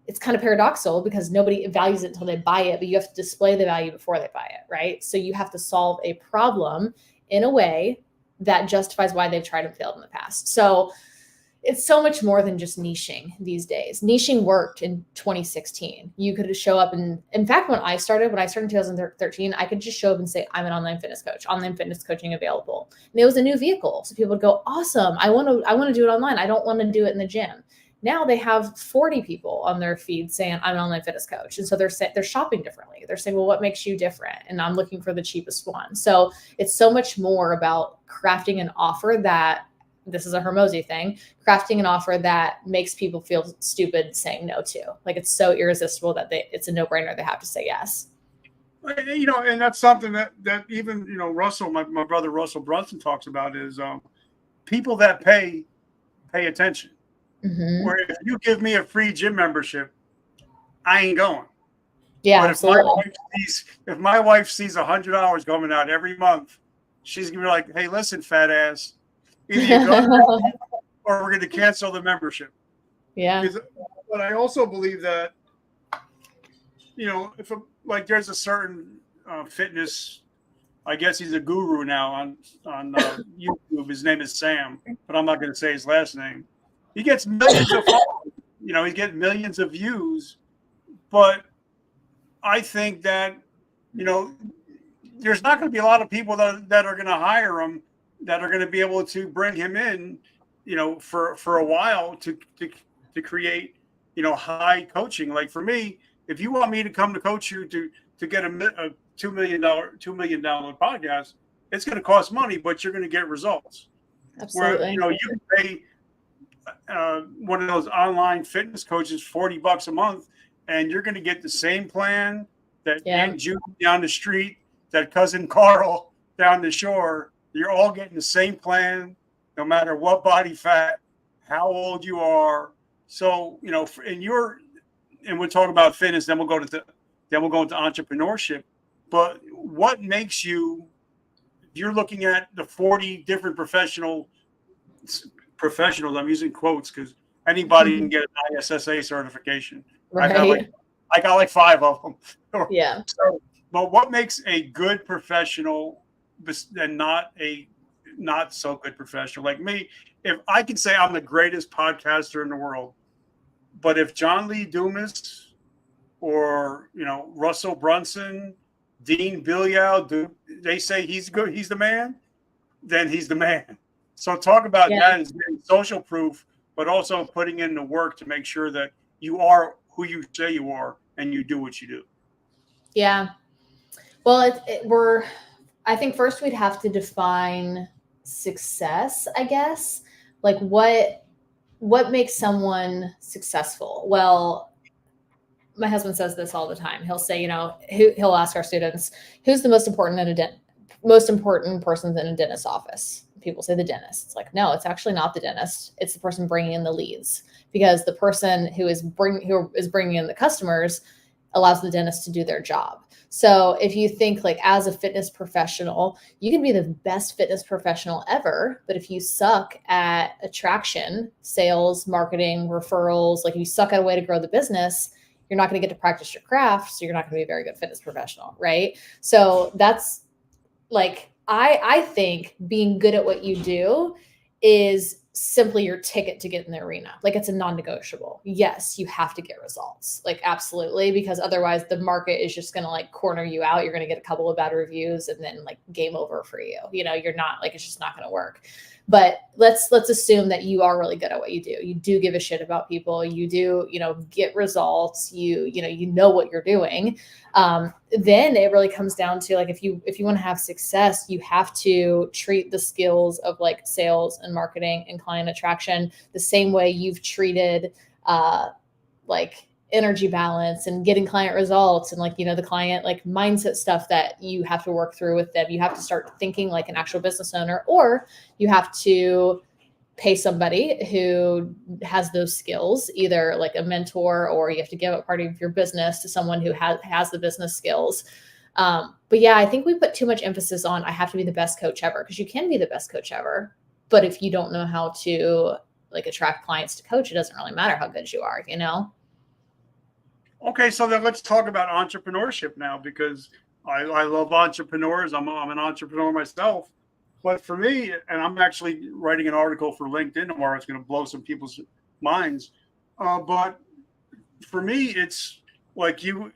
it's kind of paradoxical because nobody values it until they buy it, but you have to display the value before they buy it, right? So you have to solve a problem in a way that justifies why they've tried and failed in the past. So it's so much more than just niching these days. Niching worked in 2016. You could show up and, in fact, when I started in 2013, I could just show up and say, I'm an online fitness coach, online fitness coaching available. And it was a new vehicle. So people would go, awesome. I want to do it online. I don't want to do it in the gym. Now they have 40 people on their feed saying, I'm an online fitness coach. And so they're shopping differently. They're saying, well, what makes you different? And I'm looking for the cheapest one. So it's so much more about crafting an offer that, this is a Hormozy thing, crafting an offer that makes people feel stupid saying no to. Like, it's so irresistible that it's a no-brainer. They have to say yes. And that's something that even, Russell, my brother Russell Brunson talks about is people that pay attention. Mm-hmm. Where if you give me a free gym membership, I ain't going. Yeah, but absolutely. If my wife sees $100 coming out every month, she's gonna be like, "Hey, listen, fat ass, either you go or we're going to cancel the membership." Yeah. But I also believe that, if there's a certain fitness I guess he's a guru now on YouTube. His name is Sam, but I'm not going to say his last name. He gets millions of followers. He gets millions of views. But I think that, there's not going to be a lot of people that are going to hire him, that are going to be able to bring him in, for a while to create, high coaching. Like for me, if you want me to come to coach you to get a $2 million podcast, it's going to cost money, but you're going to get results. Absolutely. Where, you can pay one of those online fitness coaches $40 a month, and you're going to get the same plan that Aunt Judy down the street, that cousin Carl down the shore. You're all getting the same plan, no matter what body fat, how old you are. So, and we'll talk about fitness, then we'll go into entrepreneurship. But what makes you, if you're looking at the 40 different professionals, I'm using quotes because anybody can get an ISSA certification. Right. I got like 5 of them. Yeah. So, but what makes a good professional and not a not so good professional? Like me, if I can say I'm the greatest podcaster in the world, but if John Lee Dumas or Russell Brunson, Dean Bilyow, they say he's good, he's the man, then he's the man. So talk about that as getting social proof, but also putting in the work to make sure that you are who you say you are and you do what you do. Yeah. Well, I think first we'd have to define success, I guess. Like what makes someone successful? Well, my husband says this all the time. He'll say, he'll ask our students, who's the most important person in a dentist's office? People say the dentist. It's like, no, it's actually not the dentist. It's the person bringing in the leads, because the person who is bringing in the customers allows the dentist to do their job. So if you think like as a fitness professional, you can be the best fitness professional ever, but if you suck at attraction, sales, marketing, referrals, like if you suck at a way to grow the business, you're not going to get to practice your craft. So you're not going to be a very good fitness professional. Right. So that's like, I think being good at what you do is simply your ticket to get in the arena. Like it's a non-negotiable. Yes, you have to get results. Like absolutely, because otherwise the market is just going to like corner you out. You're going to get a couple of bad reviews and then like game over for you. You're not like, it's just not going to work. But let's assume that you are really good at what you do. You do give a shit about people. You do, get results. You know what you're doing. Then it really comes down to like, if you want to have success, you have to treat the skills of like sales and marketing and client attraction the same way you've treated like energy balance and getting client results and like, the client like mindset stuff that you have to work through with them. You have to start thinking like an actual business owner, or you have to pay somebody who has those skills, either like a mentor, or you have to give up part of your business to someone who has the business skills. But yeah, I think we put too much emphasis on, I have to be the best coach ever, because you can be the best coach ever. But if you don't know how to like attract clients to coach, it doesn't really matter how good you are, Okay, so then let's talk about entrepreneurship now, because I love entrepreneurs. I'm an entrepreneur myself. But for me, and I'm actually writing an article for LinkedIn tomorrow, it's going to blow some people's minds. But for me, it's like you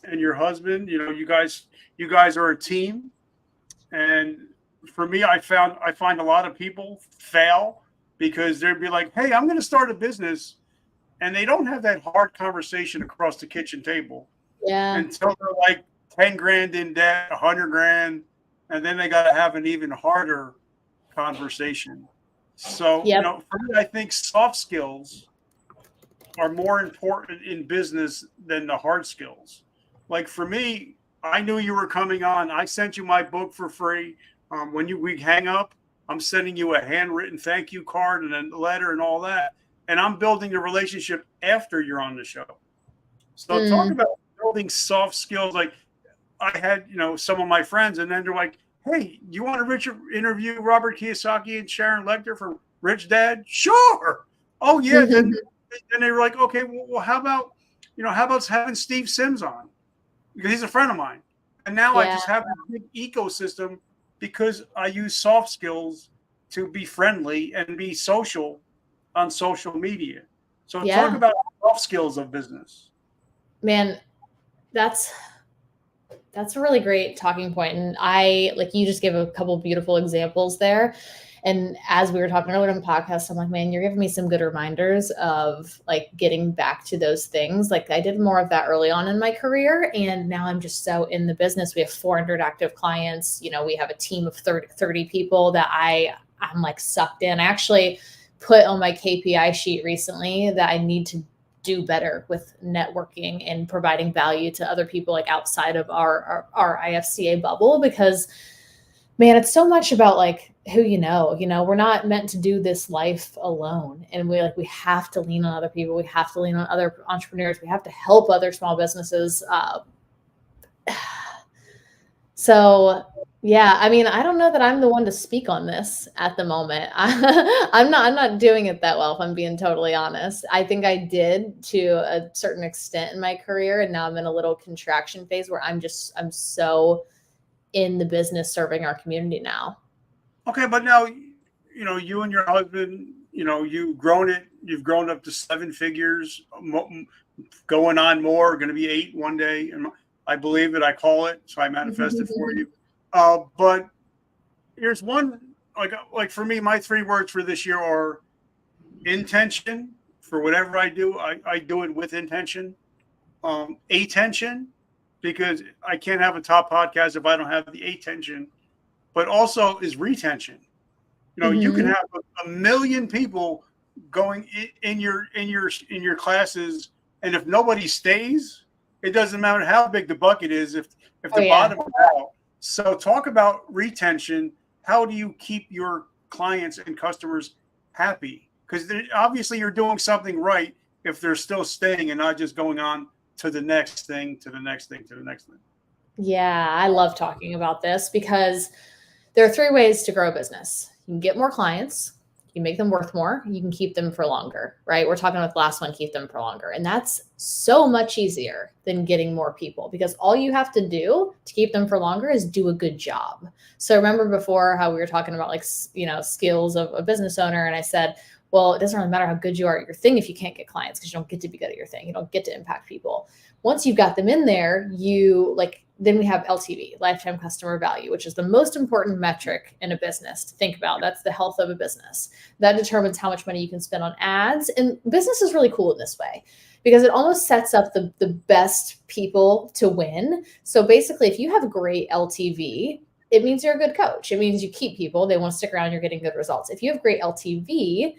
and your husband, you guys are a team. And for me, I find a lot of people fail because they'd be like, hey, I'm going to start a business. And they don't have that hard conversation across the kitchen table until they're like 10 grand in debt, 100 grand. And then they got to have an even harder conversation. So, for me, I think soft skills are more important in business than the hard skills. Like for me, I knew you were coming on. I sent you my book for free. When we hang up, I'm sending you a handwritten thank you card and a letter and all that. And I'm building a relationship after you're on the show. So talk about building soft skills. Like I had, some of my friends, and then they're like, hey, you want to interview Robert Kiyosaki and Sharon Lecter for Rich Dad? Sure. Oh yeah. Then they were like, okay, well, how about having Steve Sims on? Because he's a friend of mine. And now I Yeah. just have a big ecosystem because I use soft skills to be friendly and be social on social media. So talk Yeah. about soft skills of business. Man, that's a really great talking point. And I like you just gave a couple beautiful examples there. And as we were talking earlier in the podcast, I'm like, man, you're giving me some good reminders of like getting back to those things. Like I did more of that early on in my career. And now I'm just so in the business. We have 400 active clients. You know, we have a team of 30 people that I'm like sucked in. I actually put on my KPI sheet recently that I need to do better with networking and providing value to other people like outside of our IFCA bubble, because man, it's so much about like who we're not meant to do this life alone. And we have to lean on other people. We have to lean on other entrepreneurs. We have to help other small businesses. So yeah, I mean, I don't know that I'm the one to speak on this at the moment. I'm not doing it that well, if I'm being totally honest. I think I did to a certain extent in my career, and now I'm in a little contraction phase where I'm so in the business serving our community now. Okay, but now, you and your husband, you've grown up to 7 figures, going on more, going to be 8 one day. And I believe it, I call it, so I manifest it for you. But here's one, like for me, my 3 words for this year are intention. For whatever I do, I do it with intention. Attention, because I can't have a top podcast if I don't have the attention. But also is retention. You can Mm-hmm. have a million people going in your classes, and if nobody stays, it doesn't matter how big the bucket is if Oh the yeah. bottom is out. So talk about retention. How do you keep your clients and customers happy? Because obviously you're doing something right if they're still staying and not just going on to the next thing, to the next thing, to the next thing. Yeah, I love talking about this because there are 3 ways to grow a business. You can get more clients, you can make them worth more, you can keep them for longer, right? We're talking about the last one, keep them for longer. And that's so much easier than getting more people, because all you have to do to keep them for longer is do a good job. So remember before how we were talking about like, skills of a business owner. And I said, well, it doesn't really matter how good you are at your thing if you can't get clients, because you don't get to be good at your thing. You don't get to impact people. Once you've got them in there, then we have LTV, lifetime customer value, which is the most important metric in a business to think about. That's the health of a business. That determines how much money you can spend on ads. And business is really cool in this way because it almost sets up the best people to win. So basically, if you have great LTV, it means you're a good coach. It means you keep people. They want to stick around. You're getting good results. If you have great LTV,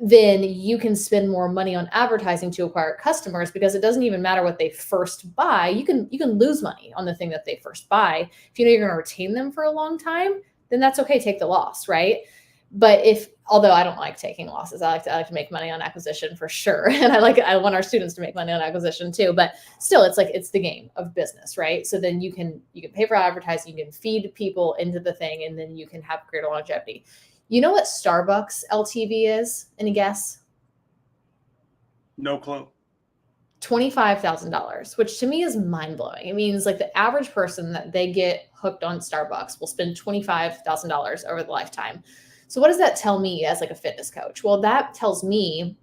then you can spend more money on advertising to acquire customers, because it doesn't even matter what they first buy. You can lose money on the thing that they first buy. If you know you're going to retain them for a long time, then that's okay. Take the loss, right? But although I don't like taking losses, I like to make money on acquisition for sure. And I want our students to make money on acquisition too, but still it's the game of business, right? So then you can pay for advertising, you can feed people into the thing, and then you can have greater longevity. You know what Starbucks LTV is? Any guess? No clue. $25,000, which to me is mind blowing. It means like the average person that they get hooked on Starbucks will spend $25,000 over the lifetime. So what does that tell me as like a fitness coach? Well, that tells me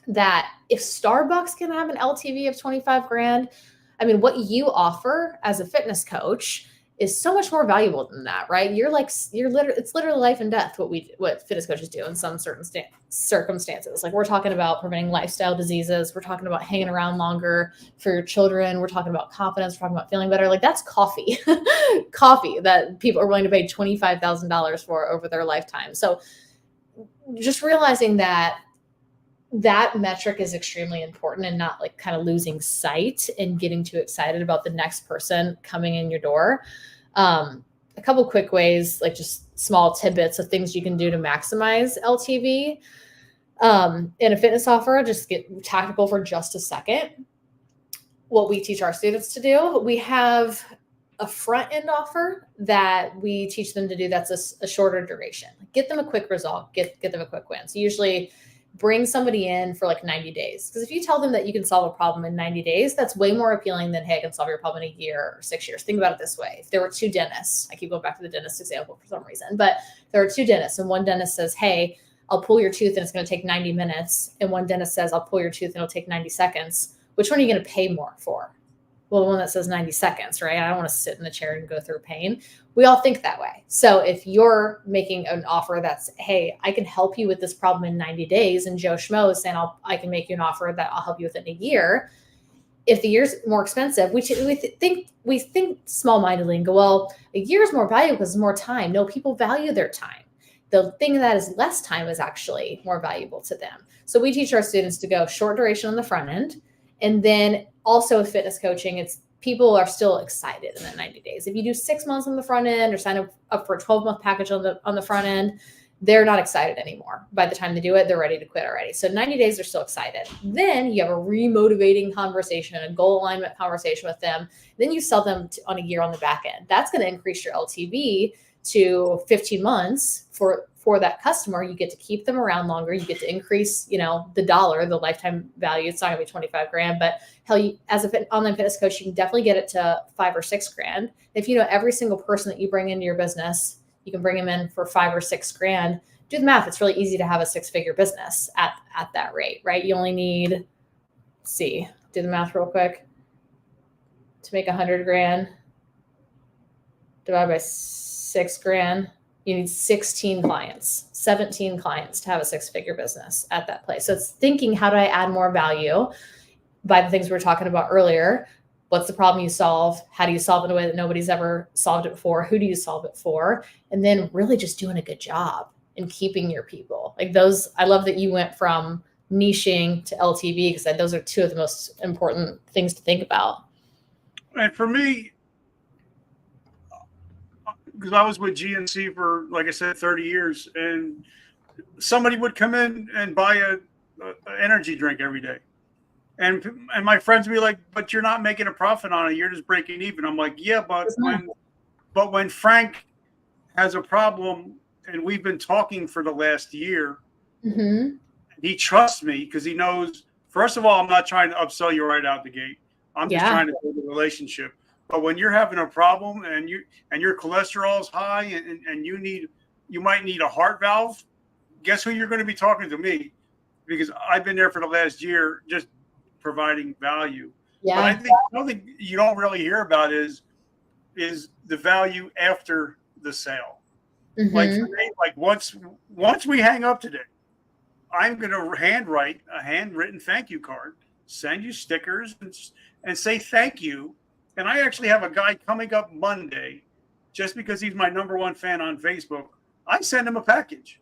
that if Starbucks can have an LTV of 25 grand, I mean, what you offer as a fitness coach is so much more valuable than that, right? It's literally life and death what fitness coaches do in some certain circumstances. Like we're talking about preventing lifestyle diseases, we're talking about hanging around longer for your children, we're talking about confidence, we're talking about feeling better. Like that's coffee, coffee that people are willing to pay $25,000 for over their lifetime. So just realizing that metric is extremely important, and not like kind of losing sight and getting too excited about the next person coming in your door. A couple quick ways, like just small tidbits of things you can do to maximize LTV. In a fitness offer, just get tactical for just a second. What we teach our students to do, we have a front end offer that we teach them to do that's a shorter duration. Get them a quick result, get them a quick win. So usually bring somebody in for like 90 days. Because if you tell them that you can solve a problem in 90 days, that's way more appealing than, hey, I can solve your problem in a year or 6 years. Think about it this way. If there were two dentists, I keep going back to the dentist example for some reason, but there are two dentists and one dentist says, hey, I'll pull your tooth and it's going to take 90 minutes. And one dentist says, I'll pull your tooth and it'll take 90 seconds. Which one are you going to pay more for? Well, the one that says 90 seconds, right? I don't want to sit in the chair and go through pain. We all think that way. So if you're making an offer that's, hey, I can help you with this problem in 90 days, and Joe Schmo is saying, I can make you an offer that I'll help you with it in a year. If the year's more expensive, we think small-mindedly and go, well, a year is more valuable because it's more time. No, people value their time. The thing that is less time is actually more valuable to them. So we teach our students to go short duration on the front end. And then also with fitness coaching, it's people are still excited in that 90 days. If you do 6 months on the front end or sign up for a 12-month package on the front end, they're not excited anymore. By the time they do it, they're ready to quit already. So 90 days, they're still excited. Then you have a remotivating conversation, a goal alignment conversation with them. Then you sell them on a year on the back end. That's going to increase your LTV to 15 months for that customer. You get to keep them around longer. You get to increase, the lifetime value. It's not gonna be 25 grand, but hell, as an online fitness coach, you can definitely get it to 5 or 6 grand. If you know every single person that you bring into your business, you can bring them in for 5 or 6 grand. Do the math. It's really easy to have a 6-figure business at that rate, right? You only need, do the math real quick. To make 100 grand divided by 6 grand, you need 17 clients to have a 6-figure business at that place. So it's thinking, how do I add more value by the things we were talking about earlier? What's the problem you solve? How do you solve it in a way that nobody's ever solved it before? Who do you solve it for? And then really just doing a good job and keeping your people. Like those, I love that you went from niching to LTV, because those are two of the most important things to think about. And for me, because I was with GNC for, like I said, 30 years, and somebody would come in and buy a energy drink every day. And my friends would be like, but you're not making a profit on it. You're just breaking even. I'm like, yeah, but when Frank has a problem, and we've been talking for the last year, mm-hmm. he trusts me because he knows, first of all, I'm not trying to upsell you right out the gate. I'm just trying to build a relationship. But when you're having a problem and your cholesterol is high and you might need a heart valve, guess who you're going to be talking to? Me, because I've been there for the last year, just providing value. Yeah. But I think another thing you don't really hear about is the value after the sale. Mm-hmm. Like for me, like once we hang up today, I'm going to handwrite a handwritten thank you card, send you stickers, and say thank you. And I actually have a guy coming up Monday, just because he's my #1 fan on Facebook. I send him a package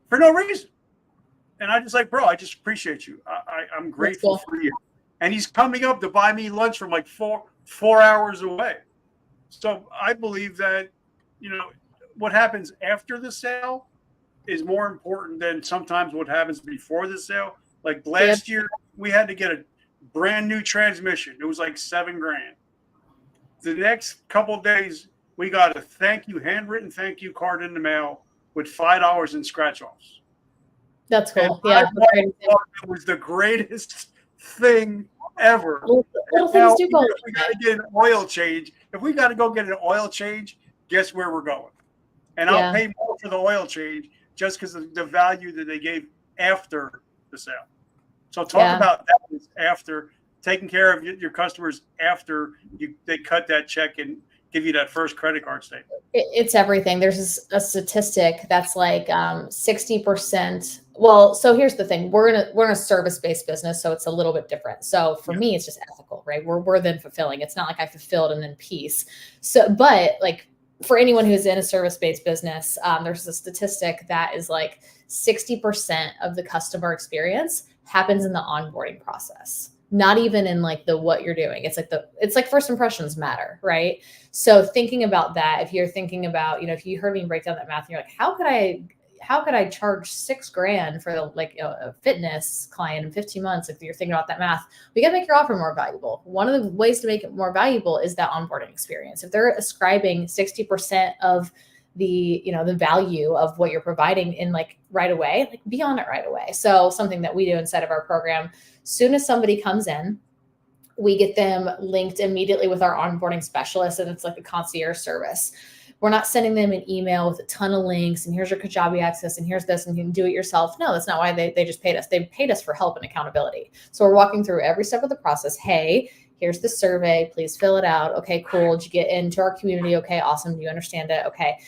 for no reason. And I just like, bro, I just appreciate you. I'm grateful for you. And he's coming up to buy me lunch from like four hours away. So I believe that, what happens after the sale is more important than sometimes what happens before the sale. Like last year, we had to get a brand new transmission. It was like $7 grand. The next couple of days, we got a handwritten thank you card in the mail with $5 in scratch offs. That's cool. And it was the greatest thing ever. Little things do go. If we got to get an oil change, if we got to go get an oil change, guess where we're going? And I'll pay more for the oil change just because of the value that they gave after the sale. So talk about that after taking care of your customers after they cut that check and give you that first credit card statement. It's everything. There's a statistic that's like 60%. Well, so here's the thing. We're in a service-based business, so it's a little bit different. So for me, it's just ethical, right? We're then fulfilling. It's not like I fulfilled and then peace. So, but like for anyone who's in a service-based business, there's a statistic that is like 60% of the customer experience happens in the onboarding process. Not even in like what you're doing. It's like first impressions matter, right? So thinking about that, if you're thinking about, if you heard me break down that math and you're like, how could I charge $6 grand for a fitness client in 15 months? If you're thinking about that math, we got to make your offer more valuable. One of the ways to make it more valuable is that onboarding experience. If they're ascribing 60% of the, the value of what you're providing in like right away, like be on it right away. So something that we do inside of our program, soon as somebody comes in, we get them linked immediately with our onboarding specialist, and it's like a concierge service. We're not sending them an email with a ton of links and here's your Kajabi access and here's this and you can do it yourself. No, that's not why they just paid us. They paid us for help and accountability. So we're walking through every step of the process. Hey, here's the survey. Please fill it out. Okay, cool. Did you get into our community? Okay, awesome. Do you understand it? Okay.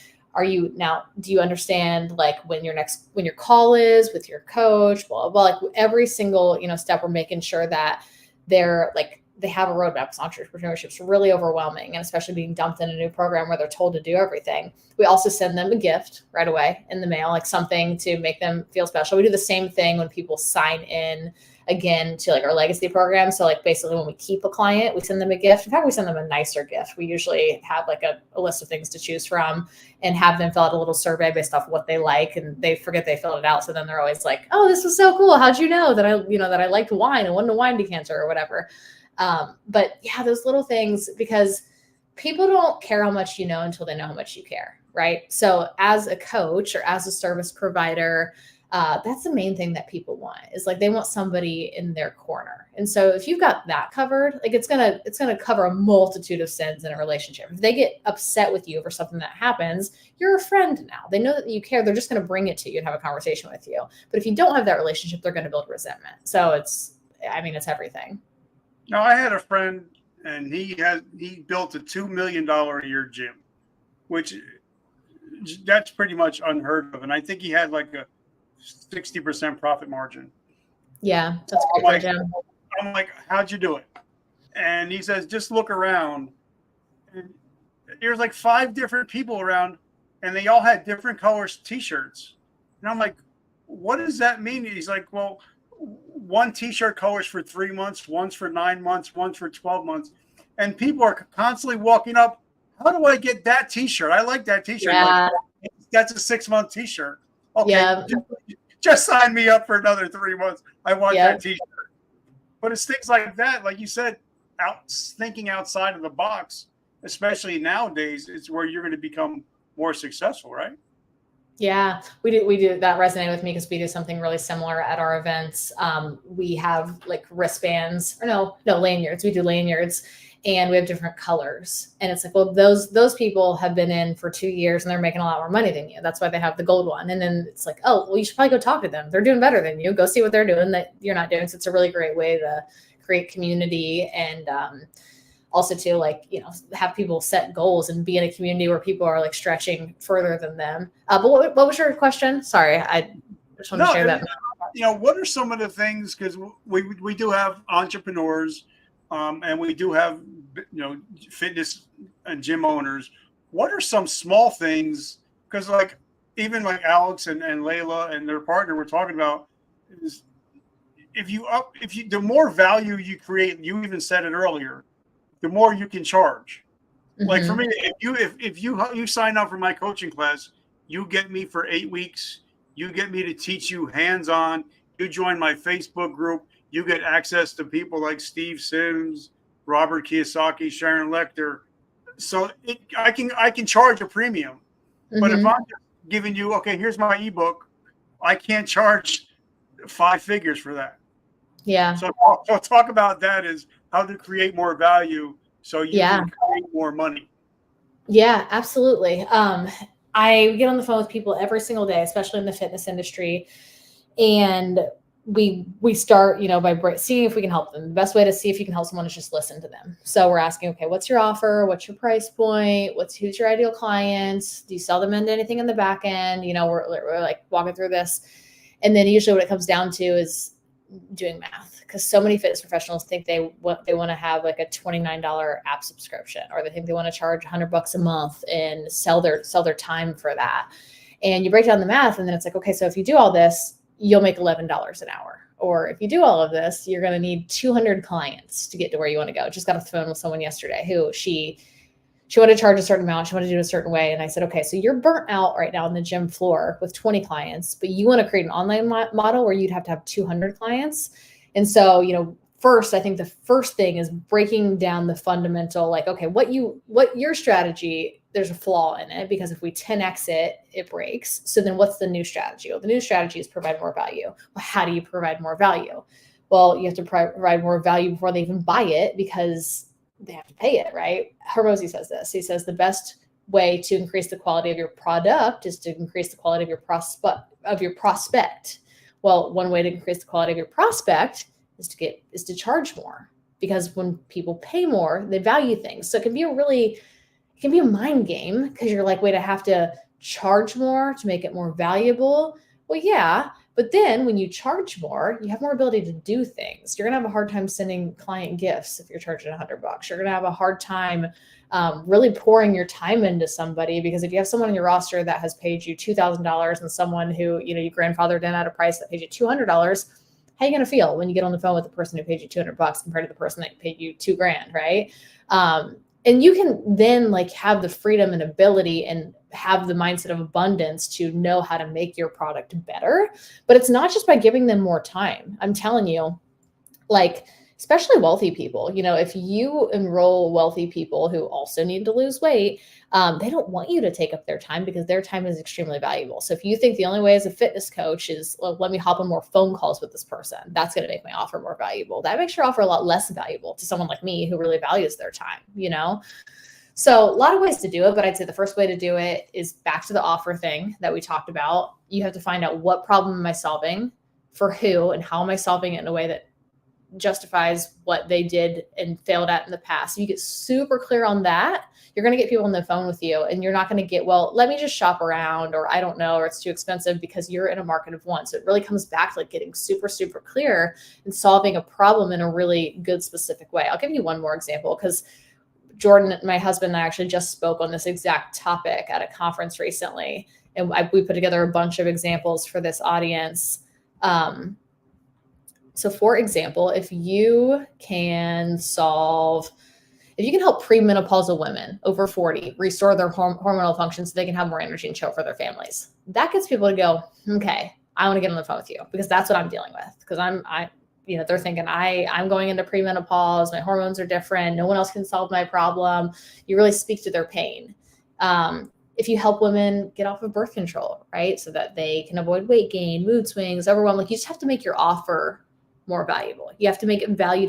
Do you understand like when your call is with your coach, blah, blah, blah. Like every single, step, we're making sure that they're like, they have a roadmap. Entrepreneurship's really overwhelming, and especially being dumped in a new program where they're told to do everything. We also send them a gift right away in the mail, like something to make them feel special. We do the same thing when people sign in again to like our legacy program. So like basically when we keep a client, we send them a gift. In fact, we send them a nicer gift. We usually have like a list of things to choose from and have them fill out a little survey based off what they like, and they forget they filled it out. So then they're always like, oh, this was so cool. How'd you know that I liked wine and wanted a wine decanter or whatever. But yeah, those little things, because people don't care how much you know until they know how much you care, right? So as a coach or as a service provider, that's the main thing that people want, is like they want somebody in their corner. And so if you've got that covered, like it's gonna cover a multitude of sins in a relationship. If they get upset with you over something that happens, you're a friend now. They know that you care. They're just gonna bring it to you and have a conversation with you. But if you don't have that relationship, they're gonna build resentment. So it's everything. Now, I had a friend, and he built a $2 million a year gym, which that's pretty much unheard of. And I think he had like a 60% profit margin. Yeah, that's great for a gym. I'm like, how'd you do it? And he says, just look around. And there's like 5 different people around, and they all had different colors T-shirts. And I'm like, what does that mean? He's like, well, one T-shirt colors for 3 months, one's for 9 months, one's for 12 months. And people are constantly walking up, how do I get that T-shirt? I like that T-shirt. Yeah. Like, that's a 6-month T-shirt. Okay, yeah. just sign me up for another 3 months. I want that T-shirt. But it's things like that, like you said, thinking outside of the box, especially nowadays, it's where you're going to become more successful, right? Yeah, we do. That resonated with me because we do something really similar at our events. We have like wristbands, or no lanyards. We do lanyards, and we have different colors. And it's like, well, those people have been in for 2 years and they're making a lot more money than you. That's why they have the gold one. And then it's like, oh, well, you should probably go talk to them. They're doing better than you. Go see what they're doing that you're not doing. So it's a really great way to create community, and also to like, have people set goals and be in a community where people are like stretching further than them. But what was your question? Sorry, I just want to share that. What are some of the things, because we do have entrepreneurs, and we do have fitness and gym owners. What are some small things? Because like even like Alex and Layla and their partner were talking about is the more value you create, you even said it earlier, the more you can charge. Mm-hmm. Like for me, if you sign up for my coaching class, you get me for 8 weeks. You get me to teach you hands-on. You join my Facebook group. You get access to people like Steve Sims, Robert Kiyosaki, Sharon Lecter. So I can charge a premium. Mm-hmm. But if I'm just giving you, okay, here's my ebook, I can't charge 5 figures for that. Yeah. So talk about that, is how to create more value so you can create more money. Yeah, absolutely. I get on the phone with people every single day, especially in the fitness industry. And we start, by seeing if we can help them. The best way to see if you can help someone is just listen to them. So we're asking, okay, what's your offer? What's your price point? Who's your ideal client? Do you sell them into anything in the back end? We're like walking through this. And then usually what it comes down to is doing math, because so many fitness professionals think they want to have like a $29 app subscription, or they think they want to charge $100 a month and sell their time for that. And you break down the math, and then it's like, okay, so if you do all this, you'll make $11 an hour. Or if you do all of this, you're going to need 200 clients to get to where you want to go. Just got off the phone with someone yesterday who she wanted to charge a certain amount. She wanted to do it a certain way. And I said, okay, so you're burnt out right now on the gym floor with 20 clients, but you want to create an online model where you'd have to have 200 clients. And so, first, I think the first thing is breaking down the fundamental, like, okay, what your strategy, there's a flaw in it, because if we 10x it, it breaks. So then what's the new strategy? Well, the new strategy is provide more value. Well, how do you provide more value? Well, you have to provide more value before they even buy it, because they have to pay it, right? Hormozy says this. He says the best way to increase the quality of your product is to increase the quality of your prospect. Well, one way to increase the quality of your prospect is to charge more, because when people pay more, they value things. So it can be a mind game, because you're like, wait, I have to charge more to make it more valuable. Well, yeah, but then when you charge more, you have more ability to do things. You're gonna have a hard time sending client gifts if you're charging $100. You're gonna have a hard time really pouring your time into somebody, because if you have someone in your roster that has paid you $2,000 and someone who, you grandfathered in at a price that paid you $200, how are you going to feel when you get on the phone with the person who paid you $200 compared to the person that paid you $2,000, right? And you can then like have the freedom and ability and have the mindset of abundance to know how to make your product better. But it's not just by giving them more time. I'm telling you, like, especially wealthy people, if you enroll wealthy people who also need to lose weight, they don't want you to take up their time, because their time is extremely valuable. So if you think the only way as a fitness coach is, well, let me hop on more phone calls with this person, that's going to make my offer more valuable. That makes your offer a lot less valuable to someone like me who really values their time, So a lot of ways to do it, but I'd say the first way to do it is back to the offer thing that we talked about. You have to find out, what problem am I solving, for who, and how am I solving it in a way that justifies what they did and failed at in the past. If you get super clear on that, you're going to get people on the phone with you, and you're not going to get, well, let me just shop around, or I don't know, or it's too expensive, because you're in a market of one. So it really comes back to like getting super, super clear and solving a problem in a really good, specific way. I'll give you one more example, because Jordan, my husband, and I actually just spoke on this exact topic at a conference recently. And we put together a bunch of examples for this audience. So for example, if you can help premenopausal women over 40 restore their hormonal function so they can have more energy and show up for their families, that gets people to go, okay, I want to get on the phone with you, because that's what I'm dealing with. Because they're thinking, I'm going into premenopause, my hormones are different, no one else can solve my problem. You really speak to their pain. If you help women get off of birth control, right, so that they can avoid weight gain, mood swings, overwhelm, like, you just have to make your offer more valuable. You have to make it valuable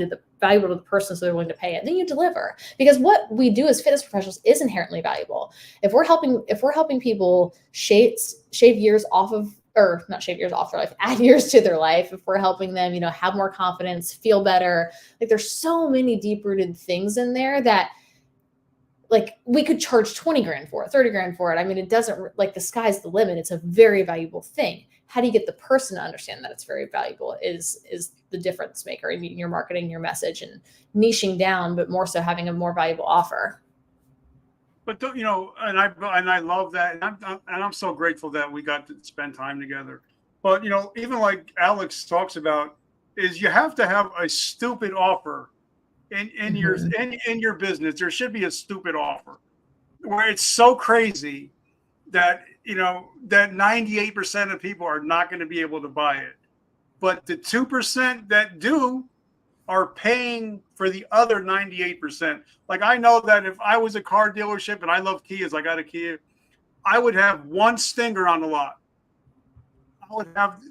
to the person, so they're willing to pay it. Then you deliver, because what we do as fitness professionals is inherently valuable. If we're helping people shave years off of, or not shave years off their life, add years to their life, if we're helping them, have more confidence, feel better, like, there's so many deep rooted things in there that, like, we could charge 20 grand for it, 30 grand for it. I mean, it doesn't, like, the sky's the limit. It's a very valuable thing. How do you get the person to understand that it's very valuable is the difference maker in your marketing, your message, and niching down, but more so having a more valuable offer. But and I love that, and I'm so grateful that we got to spend time together. But even like Alex talks about, is you have to have a stupid offer in your business. There should be a stupid offer where it's so crazy that that 98% of people are not going to be able to buy it, but the 2% that do are paying for the other 98%. Like, I know that if I was a car dealership, and I love Kias, I got a Kia, I would have one Stinger on the lot. I would have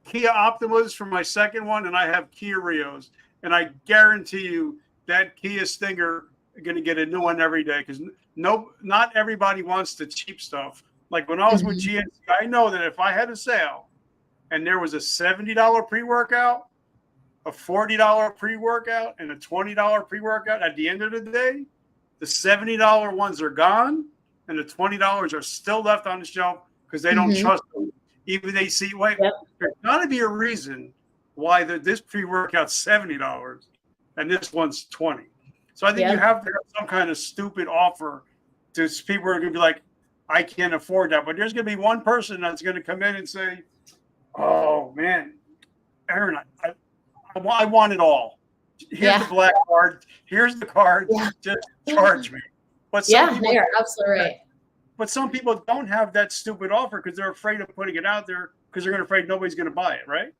Kia Optimas for my second one, and I have Kia Rios, and I guarantee you that Kia Stinger is going to get a new one every day, because not everybody wants the cheap stuff. Like, when I was with GNC, I know that if I had a sale and there was a $70 pre-workout, a $40 pre-workout, and a $20 pre-workout, at the end of the day, the $70 ones are gone, and the $20 are still left on the shelf, because they don't trust them. Even they see, there's got to be a reason why this pre-workout's $70 and this one's $20. So I think you have to have some kind of stupid offer to people who are going to be like, I can't afford that. But there's going to be one person that's going to come in and say, oh, man, Erin, I want it all. Here's the black card. Here's the card. Just charge me. But you're absolutely right. But some people don't have that stupid offer because they're afraid of putting it out there, because they're afraid nobody's going to buy it, right?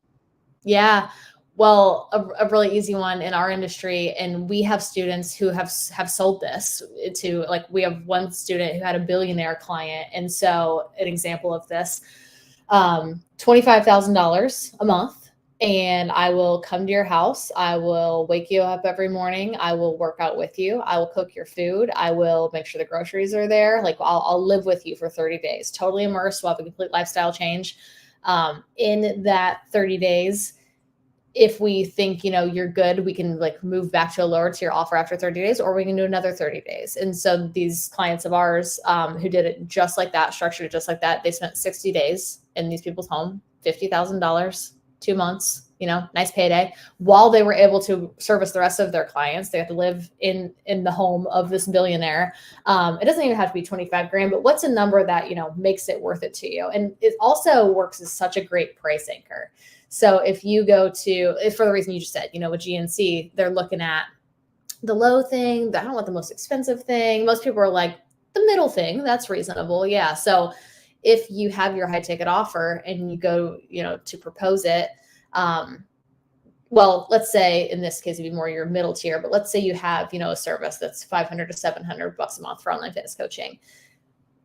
Yeah. Well, a really easy one in our industry, and we have students who have sold this to, like, we have one student who had a billionaire client, and so an example of this, $25,000 a month, and I will come to your house. I will wake you up every morning. I will work out with you. I will cook your food. I will make sure the groceries are there. Like, I'll live with you for 30 days, totally immersed. We'll have a complete lifestyle change. In that 30 days, if we think, you're good, we can like move back to a lower tier offer after 30 days, or we can do another 30 days. And so these clients of ours who did it just like that, structured it just like that, they spent 60 days in these people's home, $50,000, 2 months, nice payday, while they were able to service the rest of their clients. They have to live in the home of this billionaire. It doesn't even have to be 25 grand, but what's a number that, makes it worth it to you? And it also works as such a great price anchor. So if you go to, for the reason you just said, with GNC, they're looking at the low thing. I don't want the most expensive thing. Most people are like, the middle thing, that's reasonable. Yeah. So if you have your high ticket offer and you go, to propose it, well, let's say in this case, it'd be more your middle tier, but let's say you have, a service that's $500 to $700 a month for online fitness coaching.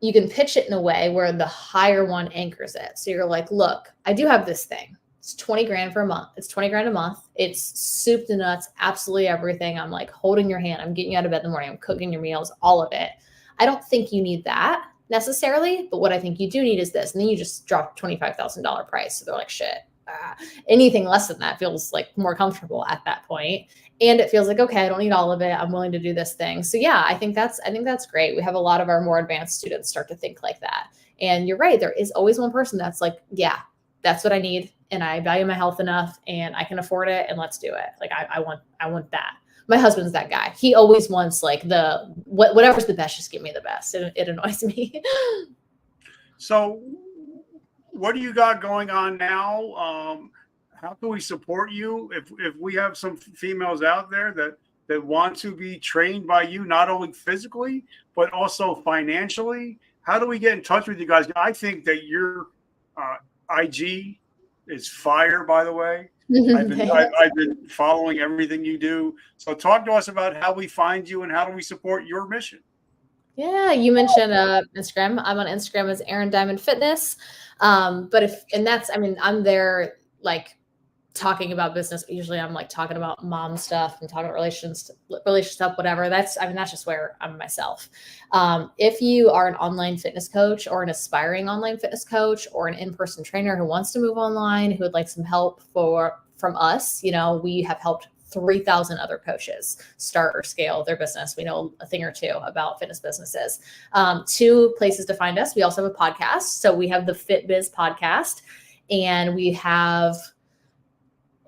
You can pitch it in a way where the higher one anchors it. So you're like, look, I do have this thing. It's 20 grand for a month. It's 20 grand a month. It's soup to nuts, absolutely everything. I'm like holding your hand. I'm getting you out of bed in the morning. I'm cooking your meals, all of it. I don't think you need that necessarily, but what I think you do need is this. And then you just drop $25,000 price. So they're like, shit, anything less than that feels like more comfortable at that point. And it feels like, okay, I don't need all of it. I'm willing to do this thing. So yeah, I think that's great. We have a lot of our more advanced students start to think like that. And you're right. There is always one person that's like, yeah, that's what I need. And I value my health enough and I can afford it, and let's do it. Like I want that. My husband's that guy. He always wants like whatever's the best, just give me the best. It annoys me. So what do you got going on now? How can we support you if we have some females out there that want to be trained by you, not only physically, but also financially? How do we get in touch with you guys? I think that your IG is fire, by the way. I've been following everything you do. So talk to us about how we find you and how do we support your mission. Yeah, you mentioned Instagram. I'm on Instagram as Erin Dimond Fitness. But I'm there like talking about business. Usually I'm like talking about mom stuff and talking about relationship stuff, whatever. That's just where I'm myself. If you are an online fitness coach or an aspiring online fitness coach or an in-person trainer who wants to move online, who would like some help from us, we have helped 3,000 other coaches start or scale their business. We know a thing or two about fitness businesses. 2 places to find us. We also have a podcast. So we have the Fit Biz podcast, and we have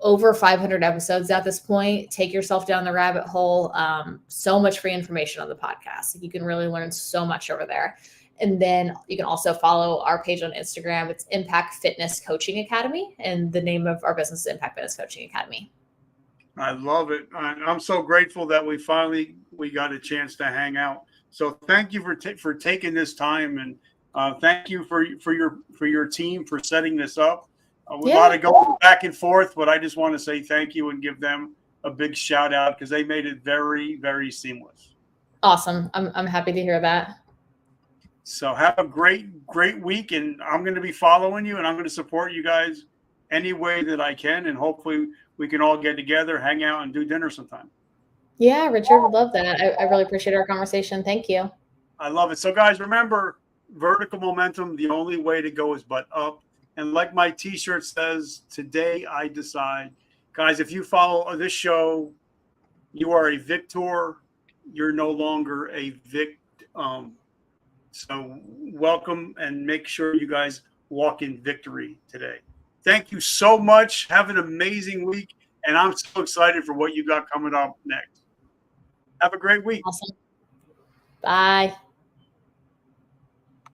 over 500 episodes at this point. Take yourself down the rabbit hole. So much free information on the podcast. You can really learn so much over there. And then you can also follow our page on Instagram. It's Impact Fitness Coaching Academy. And the name of our business is Impact Fitness Coaching Academy. I love it. I'm so grateful that we got a chance to hang out. So thank you for taking this time, and thank you for your team for setting this up. A lot of going back and forth, but I just want to say thank you and give them a big shout out because they made it very, very seamless. Awesome. I'm happy to hear that. So have a great week, and I'm going to be following you, and I'm going to support you guys any way that I can, and hopefully we can all get together, hang out, and do dinner sometime. Yeah, Richard, would love that. I really appreciate our conversation. Thank you. I love it. So guys, remember, vertical momentum, the only way to go is but up. And like my t-shirt says, today I decide. Guys, if you follow this show, you are a victor. You're no longer a victim. So welcome, and make sure you guys walk in victory today. Thank you so much. Have an amazing week. And I'm so excited for what you got coming up next. Have a great week. Awesome. Bye.